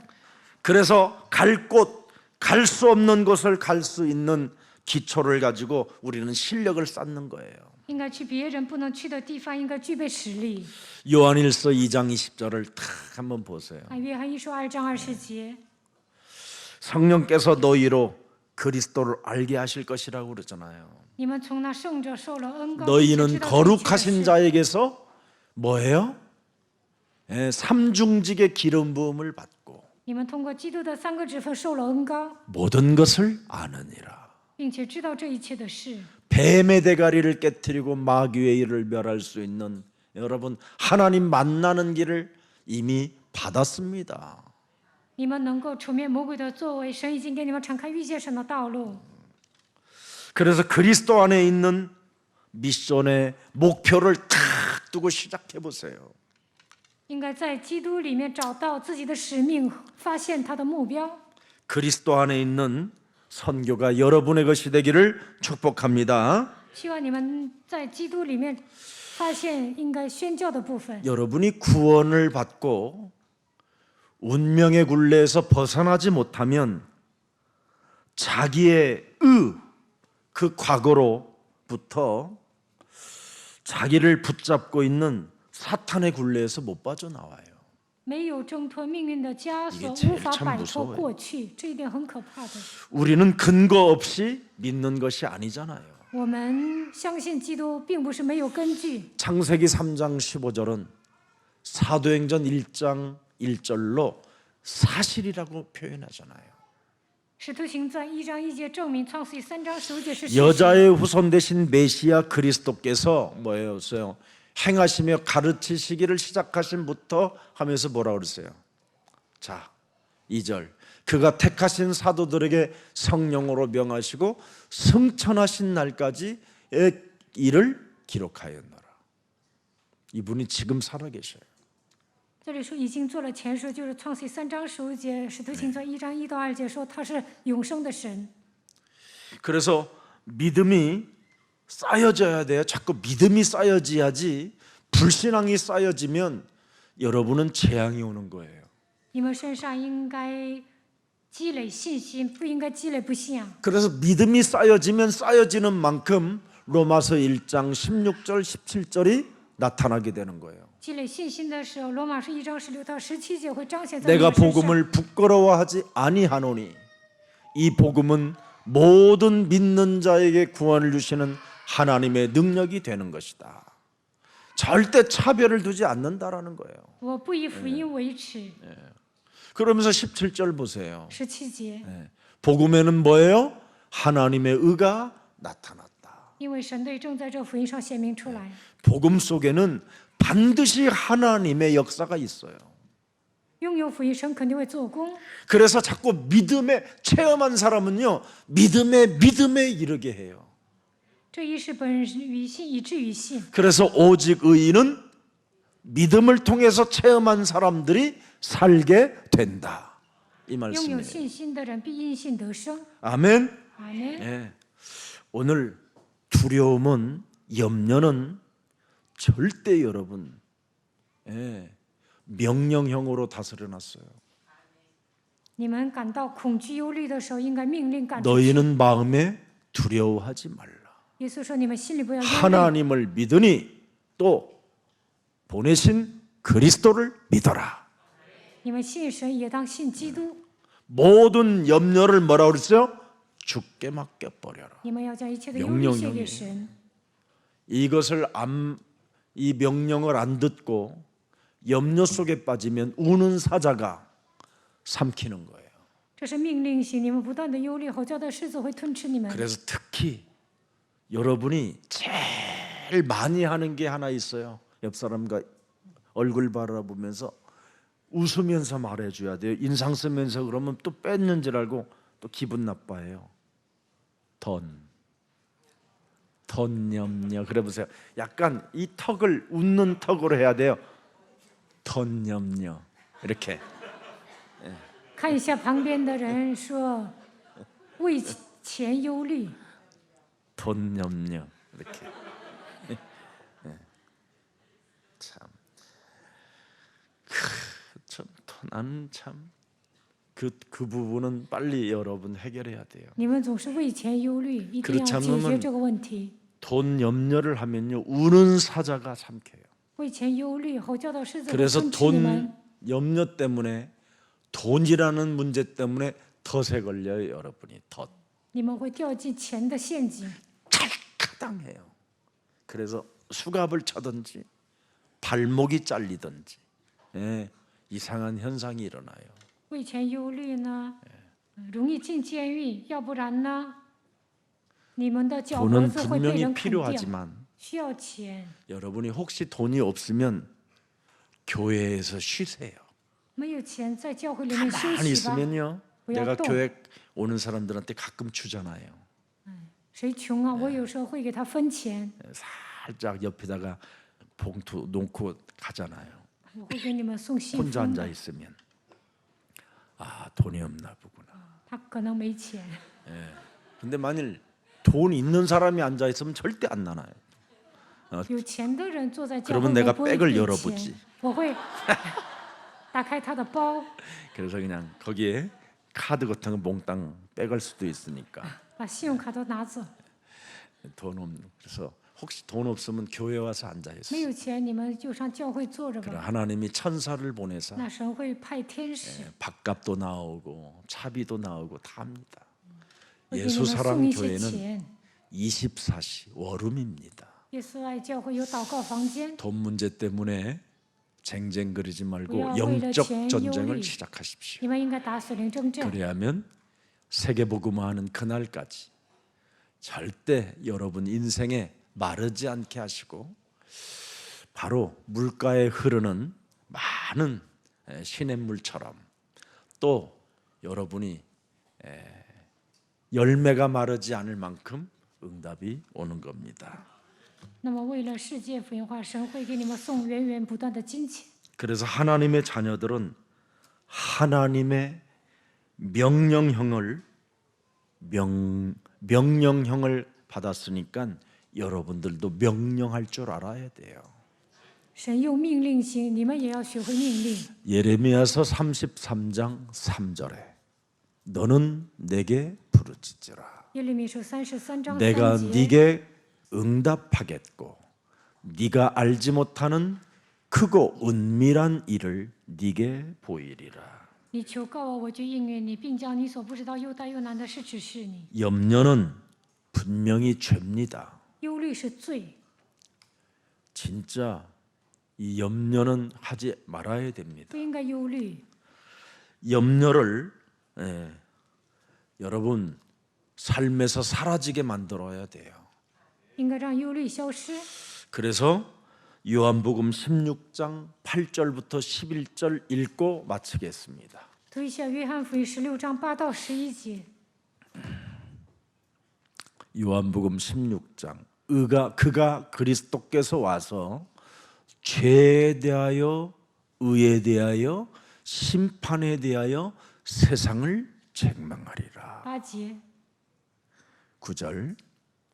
Speaker 1: 그래서 갈 곳, 갈 수 없는 곳을 갈 수 있는 기초를 가지고 우리는 실력을 쌓는 거예요.
Speaker 2: 应该去别人不能去的地方，应该具备实力。
Speaker 1: 요한일서 2장 20절을 탁 한번 보세요.
Speaker 2: 约翰一书2章20节，
Speaker 1: 성령께서 너희로 그리스도를 알게 하실 것이라고 그러잖아요.
Speaker 2: 你们从那圣者受了恩膏，
Speaker 1: 너희는
Speaker 2: 知道这一切的
Speaker 1: 거룩하신
Speaker 2: 事
Speaker 1: 자에게서 뭐예요? 예, 삼중직의 기름 부음을 받고
Speaker 2: 你们通过基督的3个职分受了恩膏，
Speaker 1: 모든 것을 아느니라.
Speaker 2: 并且知道这一切的事。
Speaker 1: 뱀의 대가리를 깨뜨리고 마귀의 일을 멸할 수 있는 여러분 하나님 만나는 길을 이미 받았습니다.
Speaker 2: 你们能够除灭魔鬼的作为，神已经给你们敞开遇见神的道路。
Speaker 1: 그래서 그리스도 안에 있는 미션의 목표를 탁 두고 시작해 보세요.
Speaker 2: 应该在基督里面找到自己的使命，发现他的目标。
Speaker 1: 그리스도 안에 있는 선교가 여러분의 것이 되기를 축복합니다.
Speaker 2: 希望你们在基督里面发现应该宣教的部分。
Speaker 1: 여러분이 구원을 받고 운명의 굴레에서 벗어나지 못하면 자기의 그 과거로부터 자기를 붙잡고 있는 사탄의 굴레에서 못 빠져나와요.
Speaker 2: 没有挣脱命运的枷
Speaker 1: 이게
Speaker 2: 锁，
Speaker 1: 제일
Speaker 2: 无法
Speaker 1: 참
Speaker 2: 摆脱
Speaker 1: 무서워요.
Speaker 2: 过去，这一点很可怕的。
Speaker 1: 우리는 근거 없이 믿는 것이 아니잖아요.
Speaker 2: 我们相信基督，并不是没有根据。
Speaker 1: 창세기 3장 15절은 사도행전 1장 1절로 사실이라고 표현하잖아요.
Speaker 2: 使徒行传1章1节证明，创世记3章15节是事实。
Speaker 1: 여자의 후손 되신 메시아 그리스도께서 뭐예요? 행하시며 가르치시기를 시작하신부터 하면서 뭐라 그랬어요? 자, 2절. 그가 택하신 사도들에게 성령으로 명하시고 승천하신 날까지의 일을 기록하였노라. 이분이 지금 살아계셔요.
Speaker 2: 这里说已经做了前书，就是创世记3章15节，使徒行传1章1到2节说他是永生的神。
Speaker 1: 그래서 믿음이 쌓여져야 돼요. 자꾸 믿음이 쌓여져야지 불신앙이 쌓여지면 여러분은 재앙이 오는 거예요.
Speaker 2: 你们身上应该积累信心，不应该积累不信仰。
Speaker 1: 그래서 믿음이 쌓여지면 쌓여지는 만큼 로마서 1장 16절 17절이 나타나게 되는 거예요.
Speaker 2: 积累信心的时候，罗马书1章16到17节会彰显在你
Speaker 1: 내가
Speaker 2: 们身上。
Speaker 1: 복음을 부끄러워하지 아니하노니 이 복음은 모든 믿는 자에게 구원을 주시는 하나님의 능력이 되는 것이다. 절대 차별을 두지 않는다라는 거예요.
Speaker 2: 我不以福音为耻。
Speaker 1: 그러면서 17절 보세요.
Speaker 2: 17节，
Speaker 1: 복음에는 뭐예요? 하나님의 의가 나타났다.
Speaker 2: 因为神对正在这福音上显明出来。
Speaker 1: 복음 속에는 반드시 하나님의 역사가 있어요.
Speaker 2: 拥有福音，神肯定会做工。
Speaker 1: 그래서 자꾸 믿음에 체험한 사람은요, 믿음에 이르게 해요.
Speaker 2: 这一是本于信，以至于信。
Speaker 1: 그래서 오직 의인은 믿음을 통해서 체험한 사람들이 살게 된다. 이
Speaker 2: 拥有
Speaker 1: 말씀이에요.
Speaker 2: 信心的人必因信得生。
Speaker 1: 아멘.
Speaker 2: 阿门。
Speaker 1: 예. 오늘 두려움은 염려는 절대 여러분 명령형으로 다스려놨어요.
Speaker 2: 你们感到恐惧、忧虑的时候，应该命令赶出去。
Speaker 1: 너희는 마음에 두려워하지 말라.
Speaker 2: 耶稣说：“你们心里不要忧虑，
Speaker 1: 하나님을 믿으니 또 보내신 그리스도를 믿어라.
Speaker 2: 你们信神也当信基督。
Speaker 1: 모든 염려를 뭐라고 그랬어요? 주께 맡겨버려라.
Speaker 2: 你们要将一切的忧虑献给
Speaker 1: 명령형이에요.
Speaker 2: 神。
Speaker 1: 이것을 이 명령을 안 듣고 염려 속에 빠지면 우는 사자가 삼키는 거예요.
Speaker 2: 这是命令性，你们不断的忧虑，吼叫的狮子会吞吃你们。
Speaker 1: 그래서 특히 여러분이 제일 많이 하는 게 하나 있어요. 옆 사람과 얼굴 바라보면서 웃으면서 말해줘야 돼요. 인상 쓰면서 그러면 또 뺏는 줄 알고 또 기분 나빠해요. 돈 염려. 그래 보세요. 약간 이 턱을 웃는 턱으로 해야 돼요. 돈 염려. 이렇게.
Speaker 2: 看一下旁边的人，说为钱忧虑。
Speaker 1: 돈 염려. 이렇게. 참. 나는 참 그 부분은 빨리 여러분 해결해야 돼요.
Speaker 2: 你们总是为钱忧虑，一定要
Speaker 1: 그렇지
Speaker 2: 解决
Speaker 1: 않으면
Speaker 2: 这个问题。
Speaker 1: 돈 염려를 하면요 우는 사자가 삼켜요.
Speaker 2: 为钱忧虑，吼叫的狮子会
Speaker 1: 그래서
Speaker 2: 吞吃你们。
Speaker 1: 돈 염려 때문에 돈이라는 문제 때문에 덫에 걸려요. 여러분이 덫.
Speaker 2: 你们会掉进钱的陷阱，
Speaker 1: 찰칵당해요. 그래서 수갑을 차든지 발목이 잘리든지 이상한 현상이 일어나요.
Speaker 2: 为钱忧虑呢，容易进监狱，要不然呢，你们的脚脖
Speaker 1: 돈은
Speaker 2: 子会被
Speaker 1: 분명히
Speaker 2: 人啃掉。
Speaker 1: 필요하지만
Speaker 2: 需要钱，
Speaker 1: 여러분이 혹시 돈이 없으면 교회에서 쉬세요.
Speaker 2: 没有钱在教会里面休
Speaker 1: 가만히
Speaker 2: 息吧。
Speaker 1: 있으면요.
Speaker 2: 뭐야,
Speaker 1: 내가
Speaker 2: 또?
Speaker 1: 교회 오는 사람들한테 가끔 주잖아요.
Speaker 2: 谁穷啊？我有时候会给他分钱，
Speaker 1: 살짝 옆에다가 봉투 놓고 가잖아요.
Speaker 2: 我会给你们送信
Speaker 1: 혼자
Speaker 2: 封
Speaker 1: 앉아
Speaker 2: 的。
Speaker 1: 있으면 아 돈이 없나 보구나.
Speaker 2: 他可能没钱，
Speaker 1: 근데 만일 돈 있는 사람이 앉아 있으면 절대 안 나눠요.
Speaker 2: 有钱的人坐在教
Speaker 1: 그러면
Speaker 2: 会，
Speaker 1: 내가
Speaker 2: 我不会
Speaker 1: 백을
Speaker 2: 给
Speaker 1: 열어보지
Speaker 2: 钱，我会打开他的包，
Speaker 1: 그래서 그냥 거기에 카드 같은 거 몽땅 빼갈 수도 있으니까
Speaker 2: 把信用卡都拿走。
Speaker 1: 돈 없는. 그래서 혹시 돈 없으면 교회 와서 앉아
Speaker 2: 没
Speaker 1: 있어요.
Speaker 2: 有钱，你们就上教会坐着
Speaker 1: 그럼
Speaker 2: 吧。
Speaker 1: 하나님이 천사를 보내서
Speaker 2: 那神会派天使，
Speaker 1: 밥값도 나오고 차비도 나오고 다 합니다.
Speaker 2: 会给你
Speaker 1: 예수
Speaker 2: 们送
Speaker 1: 사랑
Speaker 2: 一些
Speaker 1: 교회는
Speaker 2: 钱。
Speaker 1: 24시 월음입니다.
Speaker 2: 耶稣爱教会有祷告房间，
Speaker 1: 돈 문제 때문에 쟁쟁거리지 말고
Speaker 2: 우리가
Speaker 1: 영적
Speaker 2: 오히려
Speaker 1: 전쟁을
Speaker 2: 요리.
Speaker 1: 시작하십시오.
Speaker 2: 你们应该打属灵征战。
Speaker 1: 그래야면 세계복음화하는 그날까지 절대 여러분 인생에 마르지 않게 하시고 바로 물가에 흐르는 많은 시냇물처럼 또 여러분이 열매가 마르지 않을 만큼 응답이 오는 겁니다.
Speaker 2: 那么，为了世界福音化，神会给你们送源源不断的金钱。
Speaker 1: 그래서 하나님의 자녀들은 하나님의 명령형을 받았으니까 여러분들도 명령할 줄 알아야 돼요.
Speaker 2: 神用命令行，你们也要学会命令。
Speaker 1: 예레미야서 33장 3절에 너는 내게 부르짖으라.
Speaker 2: 耶利米书33章
Speaker 1: 내가
Speaker 2: 3节，
Speaker 1: 네게 응답하겠고 네가 알지 못하는 크고 은밀한 일을 네게 보이리라.
Speaker 2: 你求告我，我就应允你，并将你所不知道又大又难的事指示你。
Speaker 1: 염려는 분명히 죄입니다.
Speaker 2: 忧虑是罪，
Speaker 1: 진짜 이 염려는 하지 말아야 됩니다.
Speaker 2: 不应该忧虑。
Speaker 1: 염려를 여러분 삶에서 사라지게 만들어야 돼요.
Speaker 2: 应该让忧虑消失。
Speaker 1: 그래서 요한복음 16장 8절부터 11절 읽고 마치겠습니다.
Speaker 2: 读一下约翰福音16章8到11节。
Speaker 1: 요한복음 16장 그가 그리스도께서 와서 죄에 대하여 의에 대하여 심판에 대하여 세상을 책망하리라.
Speaker 2: 8节、
Speaker 1: 9절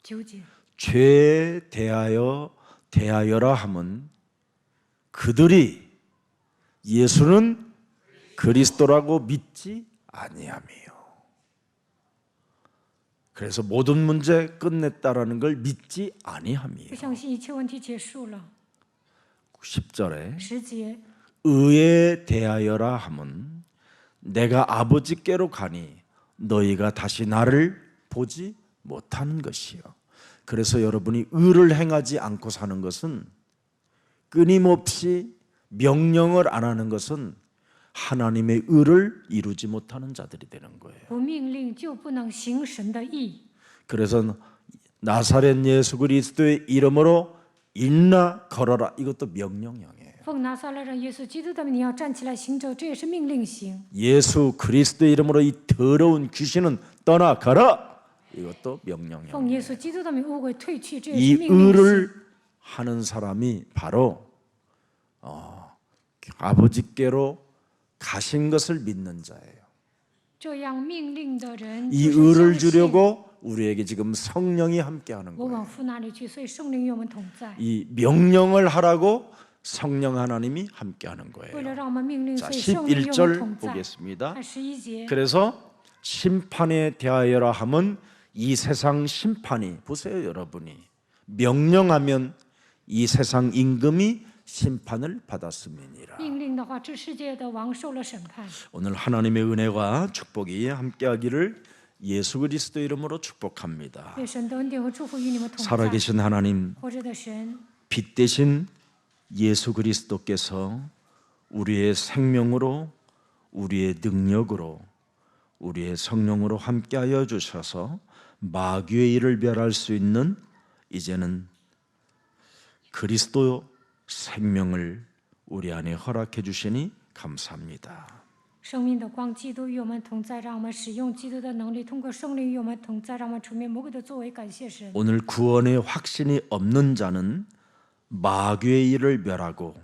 Speaker 2: 9节。
Speaker 1: 죄에 대하여라 함은 그들이 예수는 그리스도라고 믿지 아니함이요. 그래서 모든 문제 끝냈다라는 걸 믿지
Speaker 2: 不
Speaker 1: 아니함이요.
Speaker 2: 相信一切问题结束了。
Speaker 1: 10절에
Speaker 2: 10节，
Speaker 1: 의에 대하여라 함은 내가 아버지께로 가니 너희가 다시 나를 보지 못하는 것이요. 그래서 여러분이 의를 행하지 않고 사는 것은 끊임없이 명령을 안 하는 것은 하나님의 의를 이루지 못하는 자들이 되는 거예요.
Speaker 2: 不命令就不能行神的义。
Speaker 1: 그래서 나사렛 예수 그리스도의 이름으로 일어나 걸어라, 이것도 명령형이에요.
Speaker 2: 奉拿撒勒人耶稣基督的名，你要站起来行走，这也是命令行。
Speaker 1: 예수 그리스도의 이름으로 이 더러운 귀신은 떠나가라, 이것도
Speaker 2: 奉
Speaker 1: 명령형.
Speaker 2: 耶稣基督的名，污鬼退去，这也
Speaker 1: 이
Speaker 2: 是命令行。
Speaker 1: 의를 하는 사람이 바로 아버지께로 가신 것을 믿는 자예요.
Speaker 2: 这样命令的人，
Speaker 1: 이
Speaker 2: 就是
Speaker 1: 의를
Speaker 2: 相信
Speaker 1: 주려고 우리에게 지금 성령이 함께하는
Speaker 2: 我
Speaker 1: 거예요.
Speaker 2: 往父那里去，所以圣灵与我们同在。
Speaker 1: 이 명령을 하라고 성령 하나님이 함께하는
Speaker 2: 为了
Speaker 1: 거예요.
Speaker 2: 让我们命令，
Speaker 1: 자,
Speaker 2: 所以圣灵与我们
Speaker 1: 11절
Speaker 2: 同在。
Speaker 1: 보겠습니다.
Speaker 2: 看11节，
Speaker 1: 그래서 심판에 대하여라 함은 이 세상 심판이, 보세요 여러분이, 명령하면 이 세상 임금이 심판을 받았음이니라.
Speaker 2: 命令的话，这世界的王受了审判。
Speaker 1: 오늘 하나님의 은혜와 축복이 함께하기를 예수 그리스도 이름으로 축복합니다.
Speaker 2: 愿神的恩典和祝福与你们同在。
Speaker 1: 살아계신 하나님,
Speaker 2: 活着的神，
Speaker 1: 빛 대신 예수 그리스도께서 우리의 생명으로, 우리의 능력으로, 우리의 성령으로 함께하여 주셔서 마귀의 일을 멸할 수 있는 이제는 그리스도 생명을 우리 안에 허락해 주시니 감사합니다.
Speaker 2: 生命的光，基督与我们同在，让我们使用基督的能力，通过圣灵与我们同在，让我们除灭魔鬼的作为。感谢神。
Speaker 1: 오늘 구원의 확신이 없는 자는 마귀의 일을 멸하고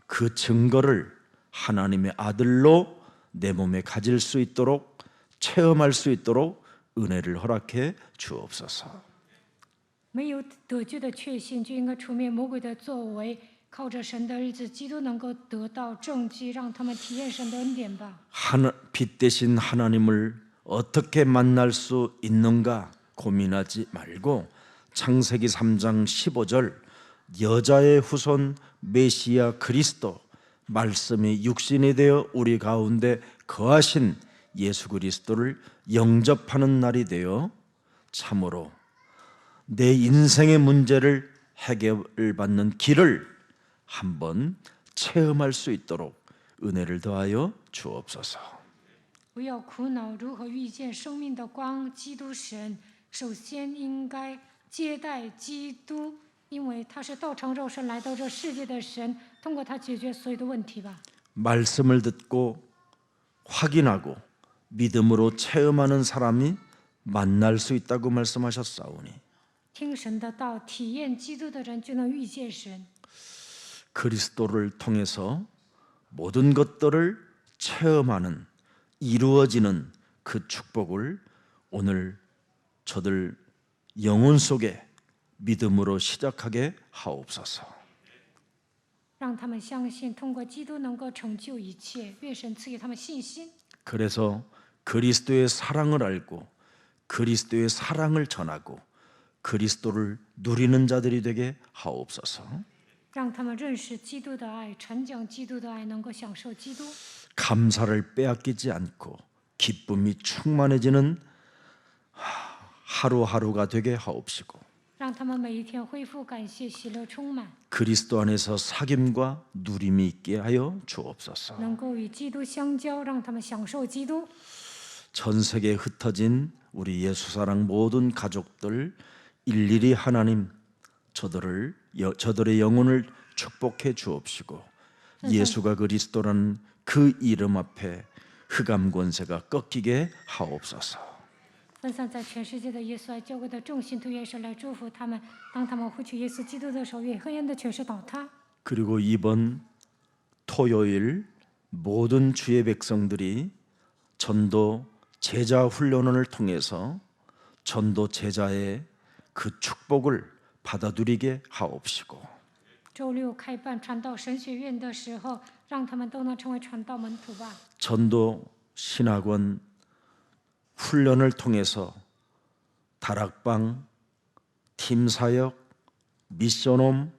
Speaker 1: 그 증거를 하나님의 아들로 내 몸에 가질 수 있도록, 체험할 수 있도록 은혜를 허락해 주옵소서.
Speaker 2: 没有得救的确信，就应该除灭魔鬼的作为。靠着神的儿子基督能够得到证据，让他们体验神的恩典吧。
Speaker 1: 빛 대신 하나님을 어떻게 만날 수 있는가 고민하지 말고 창세기 3장 15절 여자의 후손 메시아 그리스도 말씀이 육신이 되어 우리 가운데 거하신 예수 그리스도를 영접하는 날이 되어 참으로 내 인생의 문제를 해결받는 길을 한번 체험할 수 있도록 은혜를 더하여 주옵소서.
Speaker 2: 不要苦恼如何遇见生命的光，基督神。首先应该接待基督，因为他是道成肉身来到这世界的神，通过他解决所有的问题吧。
Speaker 1: 말씀을 듣고 확인하고 믿음으로 체험하는 사람이 만날 수 있다고 말씀하셨사오니
Speaker 2: 听神的道，体验基督的人就能遇见神。
Speaker 1: 그리스도를 통해서 모든 것들을 체험하는, 이루어지는 그 축복을 오늘 저들 영혼 속에 믿음으로 시작하게 하옵소서.
Speaker 2: 让他们相信，通过基督能够成就一切。愿神赐给他们信心。
Speaker 1: 그래서 그리스도의 사랑을 알고 그리스도의 사랑을 전하고 그리스도를 누리는 자들이 되게 하옵소서.
Speaker 2: 让他们认识基督的爱，传讲基督的爱，能够享受基督。
Speaker 1: 감사를 빼앗기지 않고 기쁨이 충만해지는 하루하루가 되게 하옵시고
Speaker 2: 让他们每一天恢复感谢、喜乐充满，
Speaker 1: 그리스도 안에서 사귐과 누림이 있게 하여 주옵소서.
Speaker 2: 能够与基督相交，让他们享受基督。
Speaker 1: 전 세계에 흩어진 우리 예수사랑 모든 가족들 일일이 하나님 저들의 영혼을 축복해 주옵시고 예수가 그리스도라는 그 이름 앞에 흑암 권세가 꺾이게 하옵소서.
Speaker 2: 分散在全世界的耶稣爱教会的众信徒，愿神来祝福他们。当他们呼求耶稣基督的时候，愿黑暗的权势倒塌。
Speaker 1: 그리고 이번 토요일 모든 주의 백성들이 전도 제자 훈련을 통해서 전도 제자의 그 축복을 받아들이게 하옵시고
Speaker 2: 周六开办传道神学院的时候，让他们都能成为传道门徒吧。
Speaker 1: 전도 신학원 훈련을 통해서 다락방, 팀사역, 미션홈,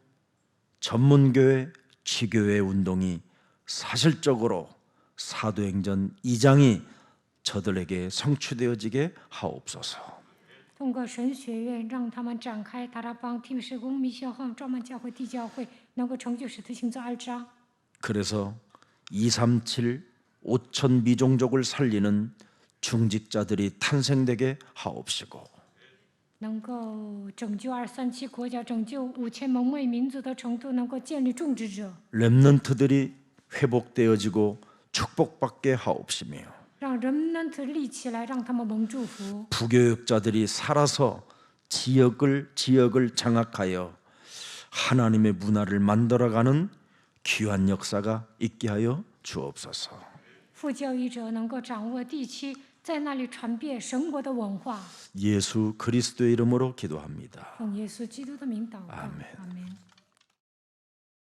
Speaker 1: 전문교회, 지교회 운동이 사실적으로 사도행전 2장이 저들에게 성취되어지게 하옵소서.
Speaker 2: 通过神学院让他们展开达拉邦팀施工密消号专门教会地教会能够成就使徒行传2章。
Speaker 1: 그래서 237 5천 미종족을 살리는 중직자들이 탄생되게 하옵시고
Speaker 2: 能够拯救237国家，拯救5000蒙昧民族的程度，能够建立种植者，
Speaker 1: 렘넌트들이 회복되어지고 축복받게 하옵시며
Speaker 2: 让人们立起来，让他们蒙祝福。
Speaker 1: 부교육자들이 살아서 지역을 장악하여 하나님의 문화를 만들어가는 귀한 역사가 있게 하여 주옵소서.
Speaker 2: 副教义者能够掌握地区，在那里传遍神国的文化。
Speaker 1: 예수 그리스도의 이름으로 기도합니다.
Speaker 2: 奉耶稣基督的名祷告，
Speaker 1: 아멘.
Speaker 2: 阿门。